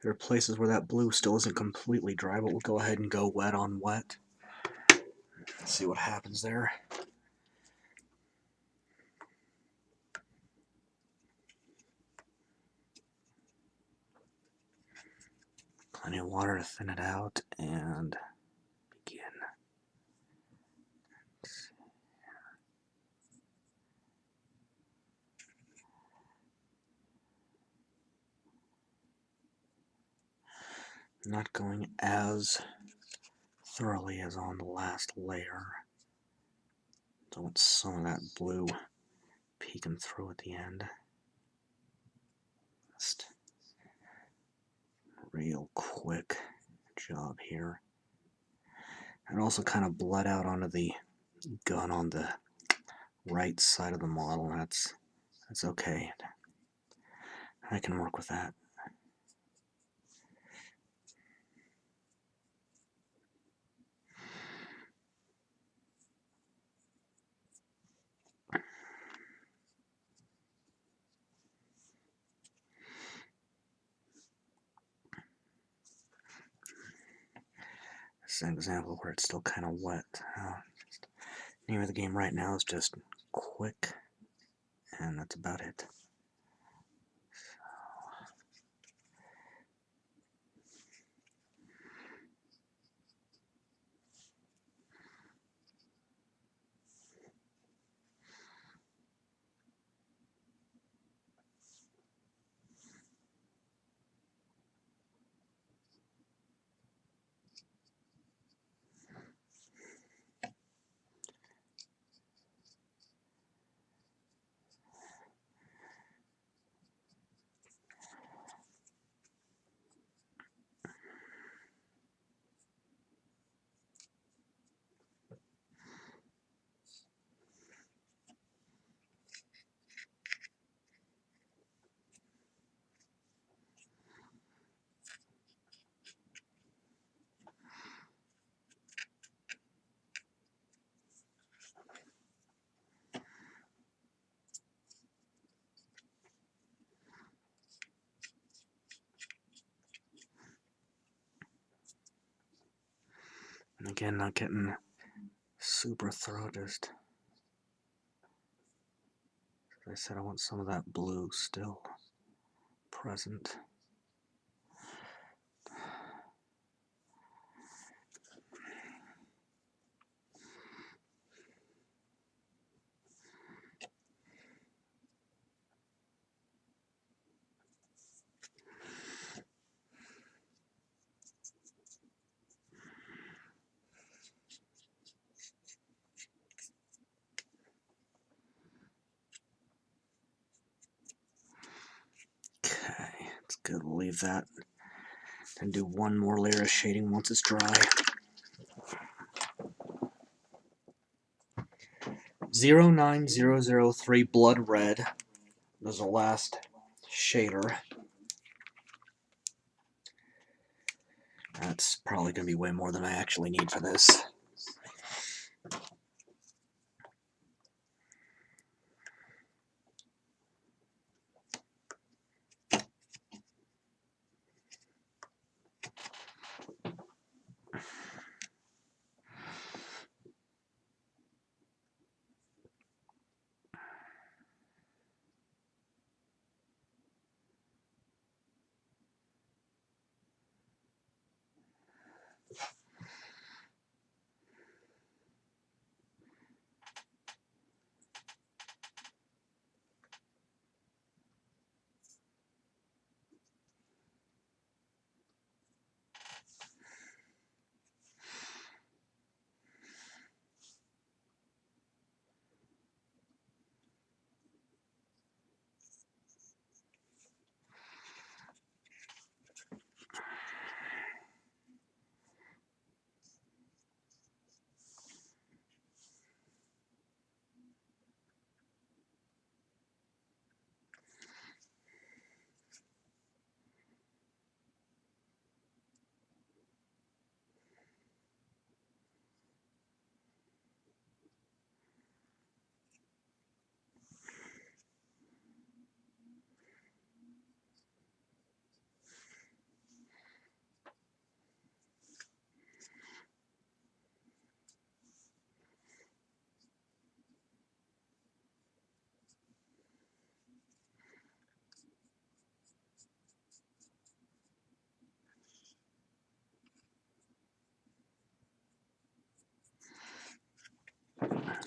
A: There are places where that blue still isn't completely dry, but we'll go ahead and go wet on wet. Let's see what happens there. Plenty of water to thin it out and begin. Not going as thoroughly as on the last layer. Don't want some of that blue peeking through at the end. Just real quick job here. And also kind of bled out onto the gun on the right side of the model. That's okay. I can work with that. This is an example where it's still kind of wet. Name of the game right now is just quick, and that's about it. And again, not getting super thorough, just as I said, I want some of that blue still present. Okay, it's good. We'll leave that and do one more layer of shading once it's dry. 09003 Blood Red was the last shader. That's probably going to be way more than I actually need for this.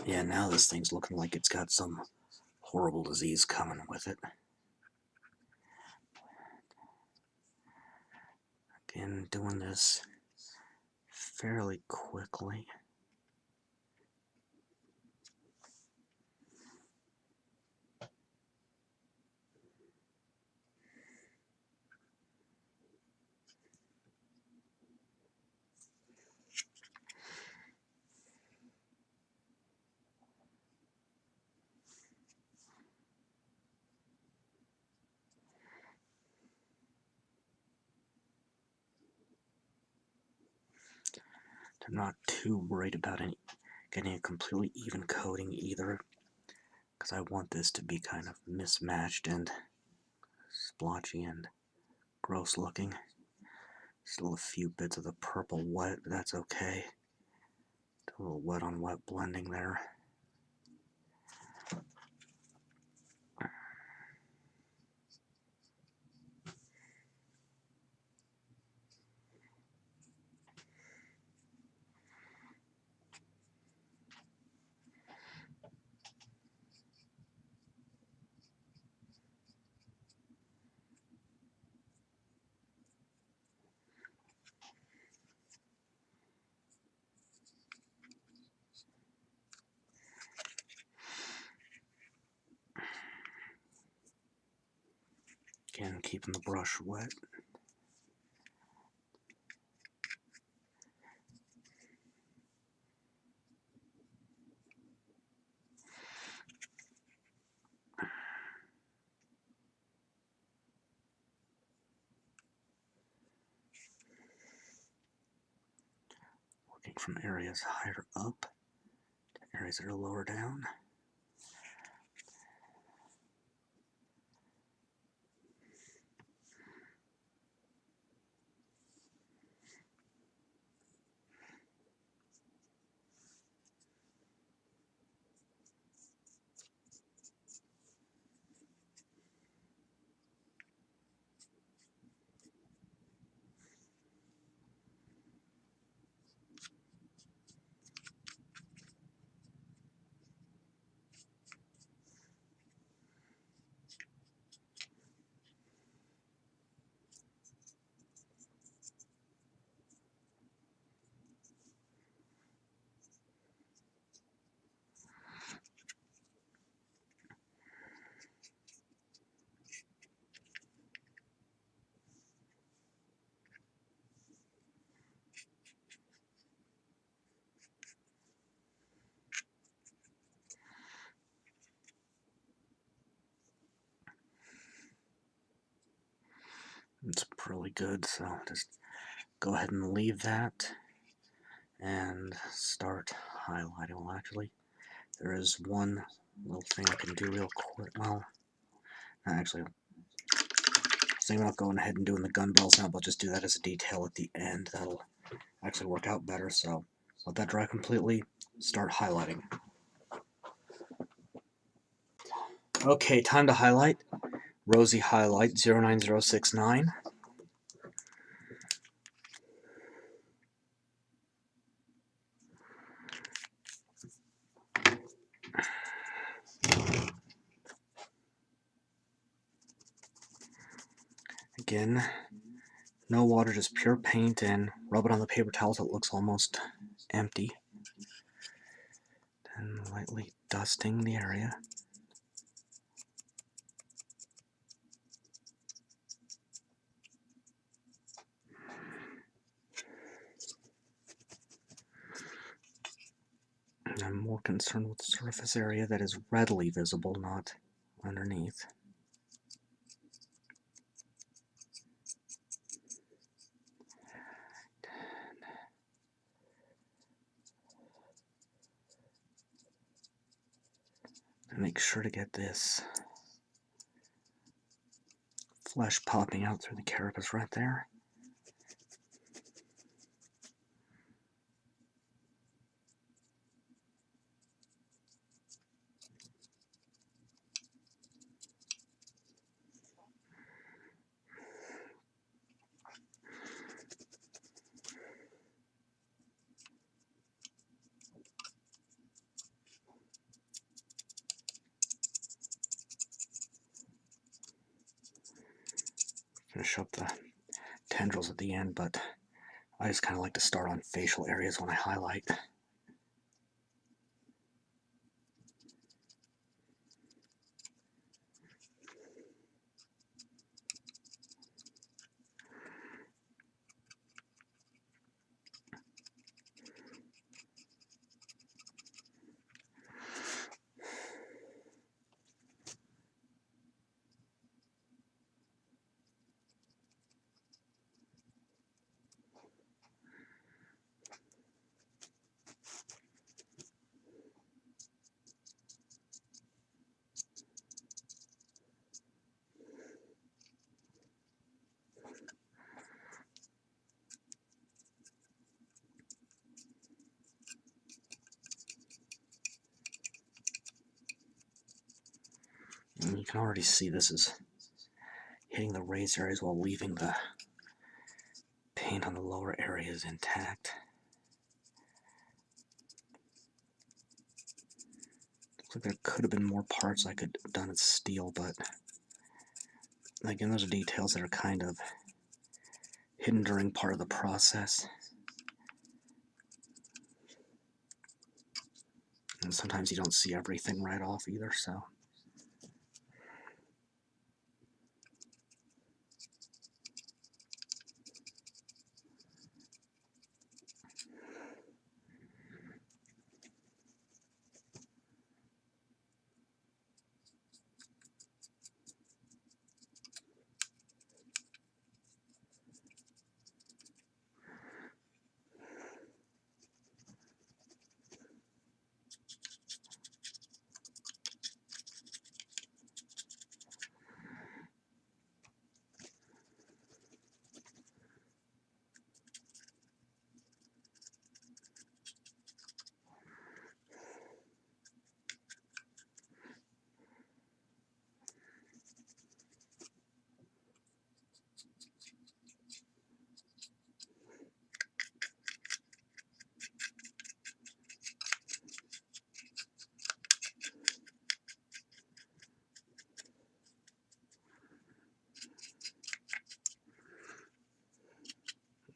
A: Yeah, now this thing's looking like it's got some horrible disease coming with it. Again, doing this fairly quickly. I'm not too worried about getting a completely even coating either, because I want this to be kind of mismatched and splotchy and gross looking. Still a few bits of the purple wet, but that's okay. A little wet on wet blending there. Again, keeping the brush wet. Working from areas higher up to areas that are lower down. It's pretty good, so just go ahead and leave that and start highlighting. Well, actually, there is one little thing I can do real quick. Well, actually, I was thinking about going ahead and doing the gun bells now, but I'll just do that as a detail at the end. That'll actually work out better, so let that dry completely, start highlighting. Okay, time to highlight. Rosy highlight 09069. Again, no water, just pure paint, and rub it on the paper towel so it looks almost empty. Then lightly dusting the area. I'm more concerned with the surface area that is readily visible, not underneath. And make sure to get this flesh popping out through the carapace right there. going to show up the tendrils at the end, but I just kind of like to start on facial areas when I highlight. And you can already see this is hitting the raised areas while leaving the paint on the lower areas intact. Looks like there could have been more parts I could have done in steel, but again, those are details that are kind of hidden during part of the process. And sometimes you don't see everything right off either, so.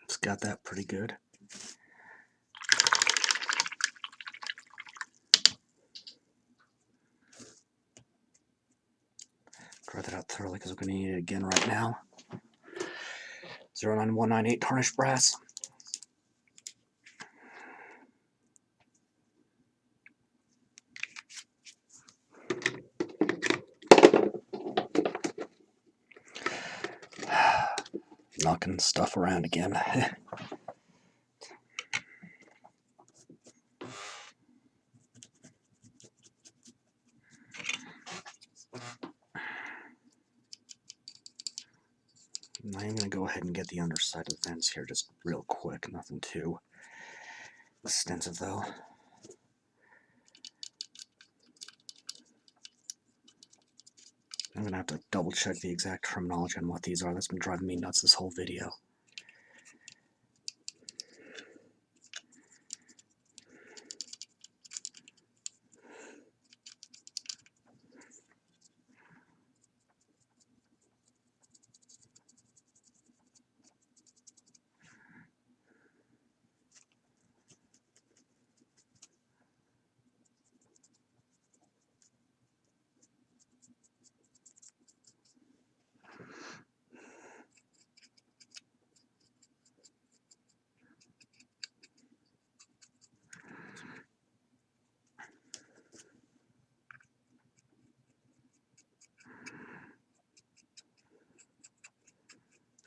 A: It's got that pretty good. Try that out thoroughly because we're going to need it again right now. 09198 Tarnished Brass. Knocking stuff around again. I'm going to go ahead and get the underside of the vents here just real quick. Nothing too extensive though. I'm going to have to double check the exact terminology on what these are. That's been driving me nuts this whole video.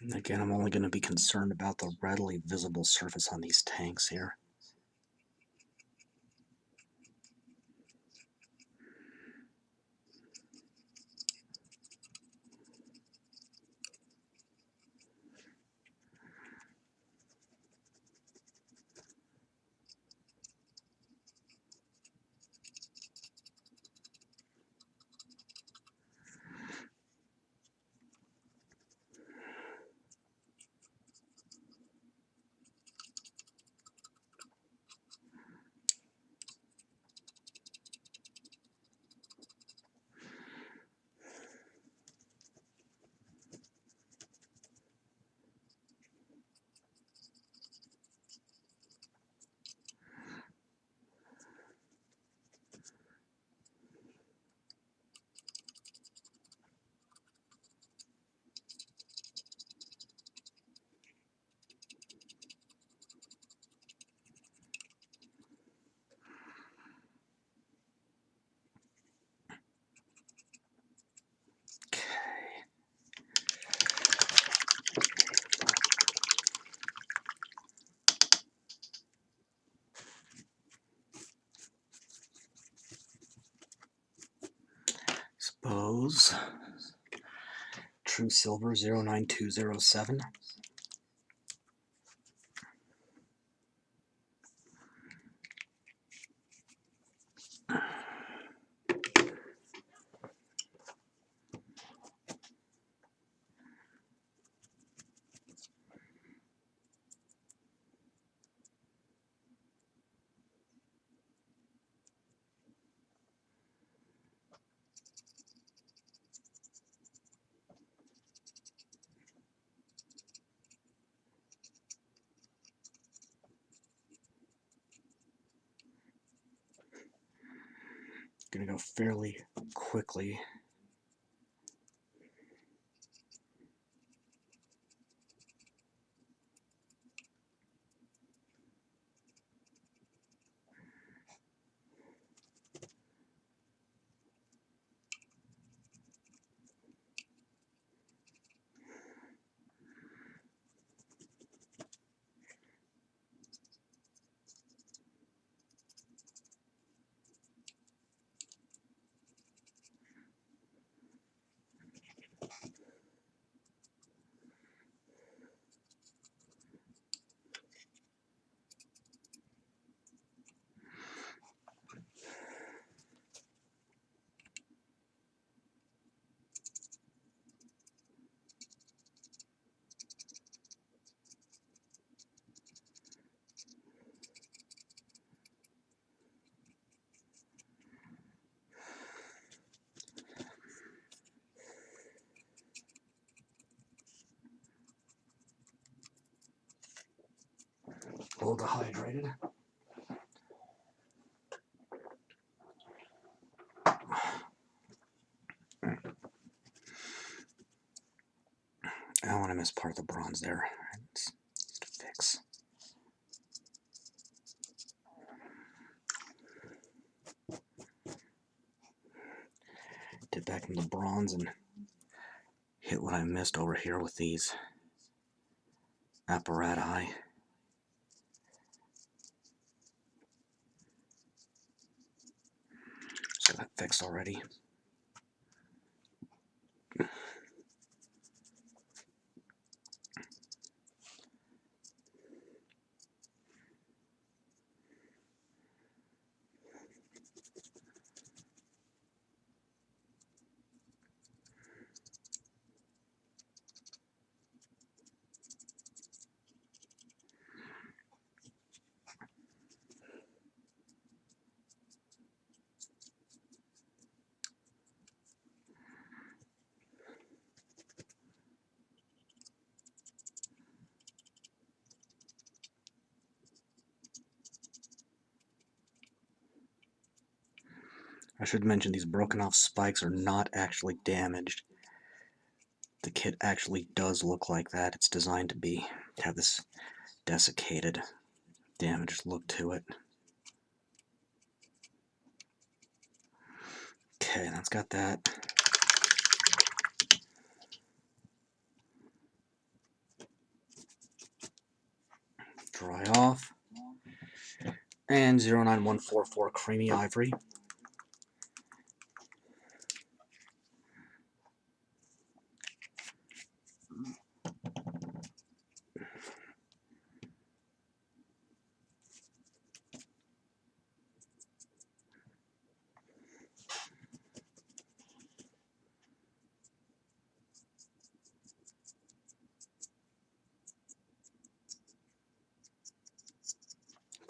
A: And again, I'm only going to be concerned about the readily visible surface on these tanks here. Bows. True Silver 09207. Gonna go fairly quickly. A little dehydrated. I want to miss part of the bronze there. It's to fix. Dip back into the bronze and hit what I missed over here with these apparati. Just got that fixed already. I should mention these broken off spikes are not actually damaged. The kit actually does look like that. It's designed to be, have this desiccated, damaged look to it. Okay, that's got that. Dry off. And 09144 Creamy Ivory.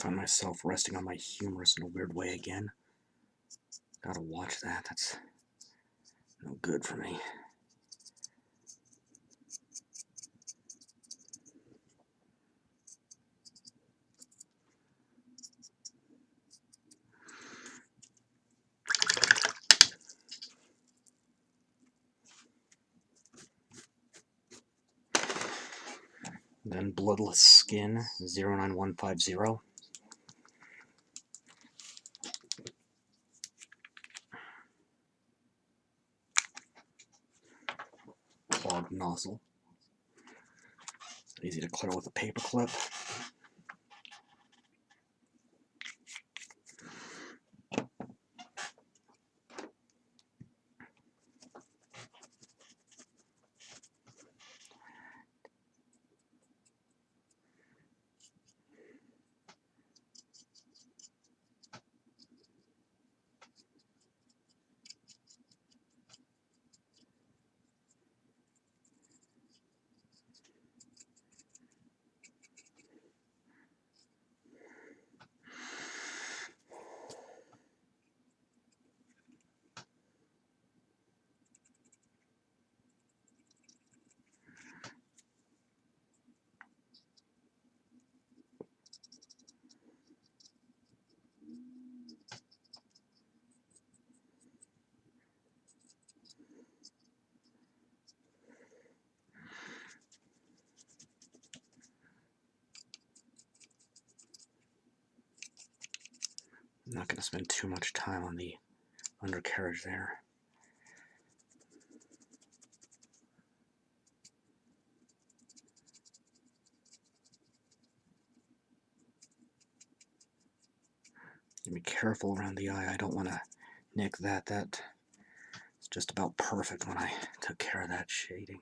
A: Find myself resting on my humerus in a weird way again. Gotta watch that. That's no good for me. Then Bloodless Skin 09150. Clogged nozzle. Easy to clear with a paper clip. not going to spend too much time on the undercarriage there. Be careful around the eye. I don't want to nick that. That's just about perfect when I took care of that shading.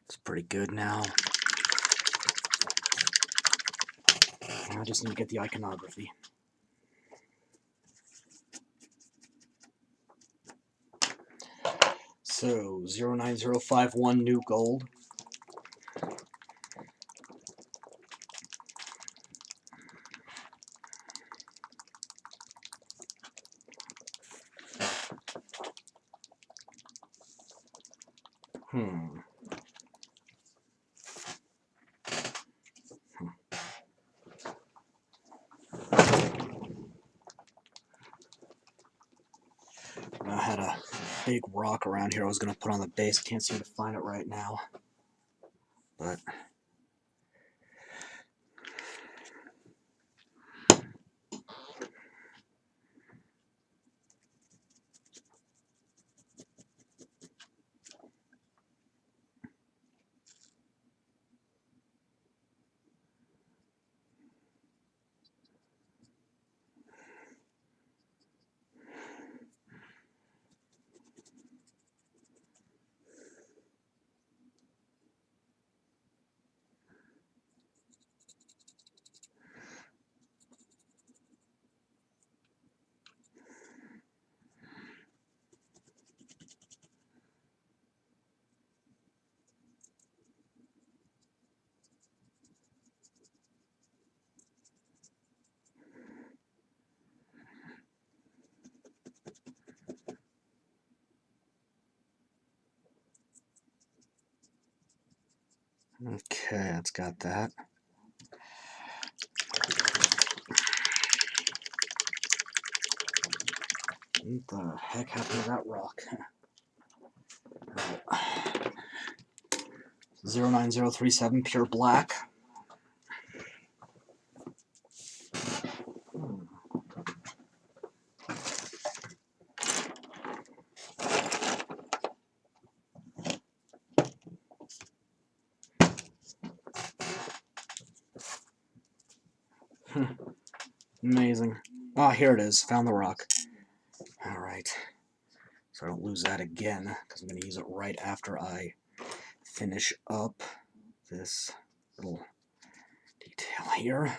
A: It's pretty good now. I just need to get the iconography. So 09051 new gold. I had a big rock around here I was going to put on the base. I can't seem to find it right now. But okay, that's got that. What the heck happened to that rock? 09037 pure black. Amazing. Ah, here it is. Found the rock. Alright. So I don't lose that again, because I'm going to use it right after I finish up this little detail here.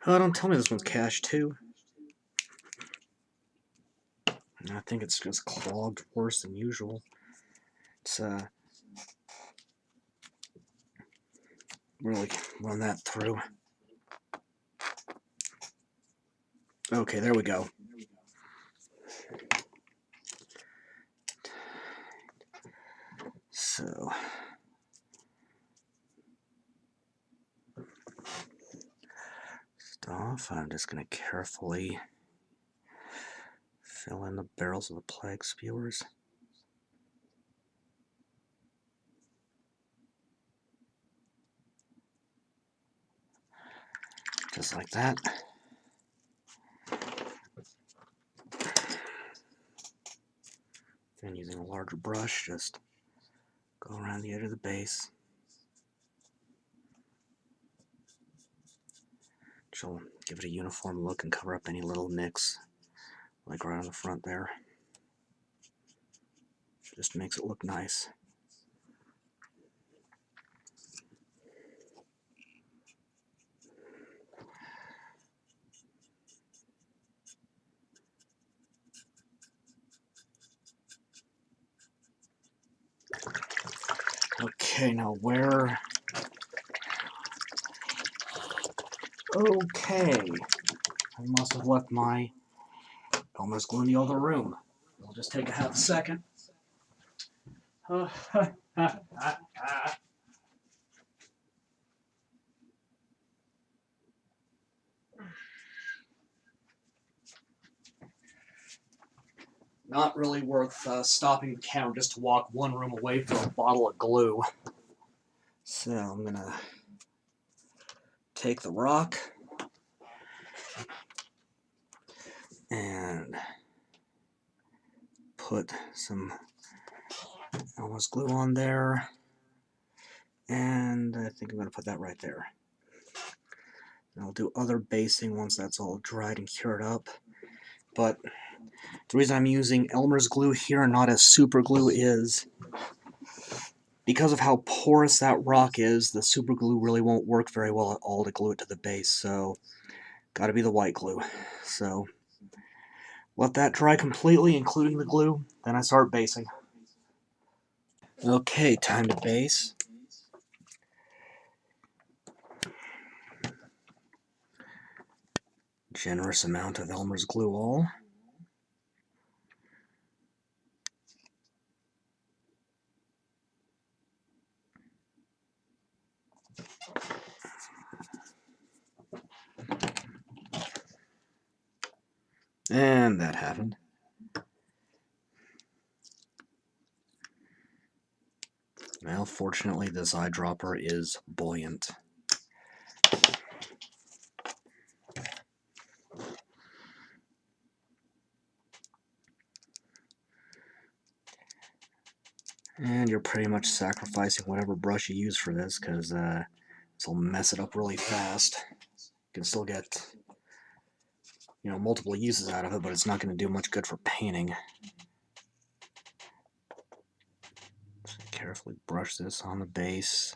A: Oh, don't tell me this one's cached too. I think it's just clogged worse than usual. It's really run that through. Okay, there we go. So stuff, I'm just going to carefully fill in the barrels of the plague spewers. Just like that. And using a larger brush, just go around the edge of the base. Which will give it a uniform look and cover up any little nicks, like right on the front there. Just makes it look nice. Okay, now where... Okay. I must have left my Elmer's glue in the other room. It'll just take a half a second. Not really worth stopping the camera just to walk one room away for a bottle of glue. So I'm gonna take the rock and put some Elmer's glue on there, and I think I'm gonna put that right there. And I'll do other basing once that's all dried and cured up. But the reason I'm using Elmer's glue here and not as super glue is because of how porous that rock is, the super glue really won't work very well at all to glue it to the base, so gotta be the white glue. So let that dry completely, including the glue, then I start basing. Okay, time to base. Generous amount of Elmer's glue all. And that happened. Well, fortunately, this eyedropper is buoyant. And you're pretty much sacrificing whatever brush you use for this, because this will mess it up really fast. You can still get, multiple uses out of it, but it's not going to do much good for painting. So carefully brush this on the base.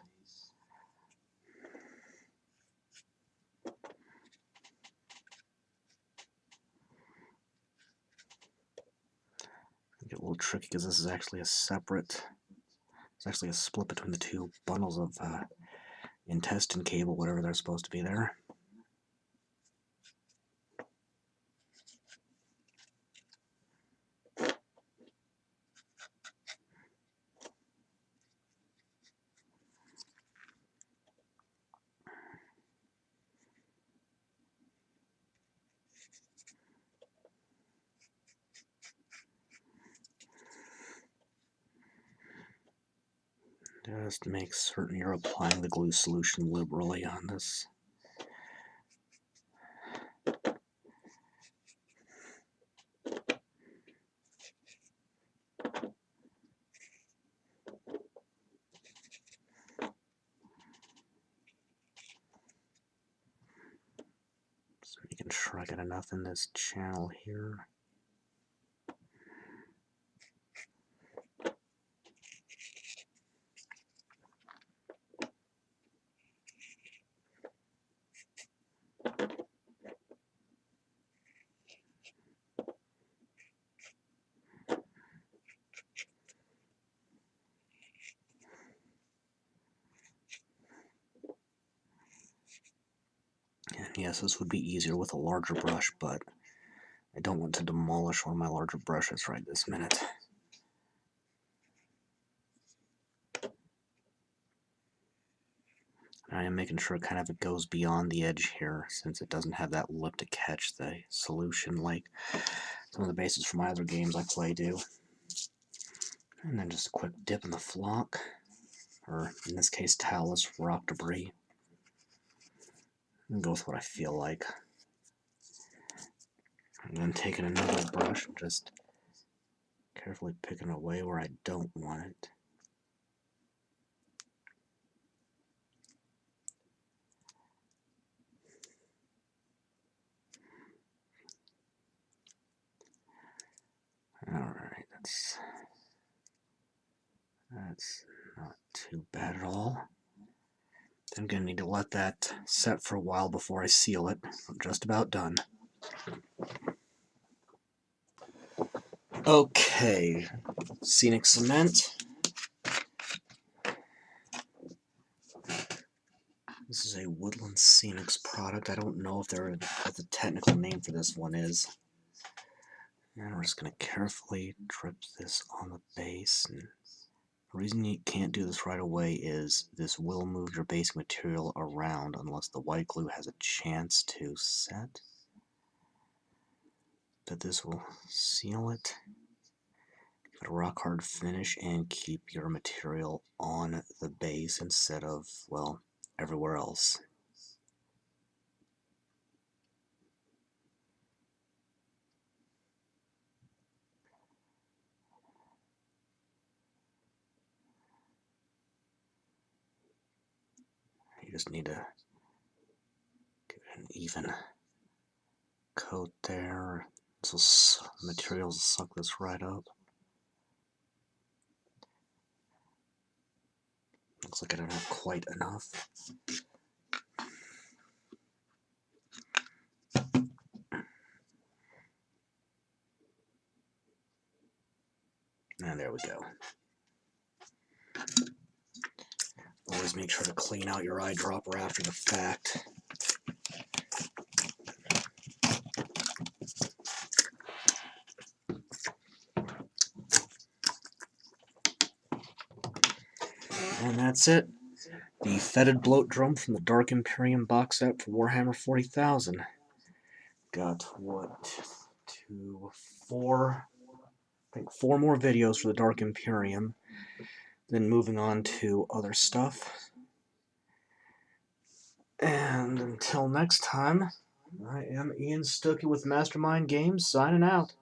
A: Get a little tricky because this is actually a separate. It's actually a split between the two bundles of intestine cable, whatever they're supposed to be there. Just make certain you're applying the glue solution liberally on this. So you can try to get enough in this channel here. Yes, this would be easier with a larger brush, but I don't want to demolish one of my larger brushes right this minute. I am making sure kind of it goes beyond the edge here, since it doesn't have that lip to catch the solution like some of the bases for my other games I play do. And then just a quick dip in the flock, or in this case towelless rock debris. And go with what I feel like. And then taking another brush and just carefully picking away where I don't want it. Alright, that's not too bad at all. I'm going to need to let that set for a while before I seal it. I'm just about done. Okay, scenic cement. This is a Woodland Scenics product. I don't know if what the technical name for this one is. And we're just going to carefully drip this on the base. And the reason you can't do this right away is this will move your basic material around unless the white glue has a chance to set. But this will seal it, give it a rock hard finish, and keep your material on the base instead of, well, everywhere else. You just need to give it an even coat there. This materials will suck this right up. Looks like I don't have quite enough. And there we go. Always make sure to clean out your eyedropper after the fact. And that's it. The Foetid Bloat Drone from the Dark Imperium box set for Warhammer 40,000. Got, what, 2, 4, I think 4 more videos for the Dark Imperium. Then moving on to other stuff. And until next time, I am Ian Stuckey with Mastermind Games, signing out.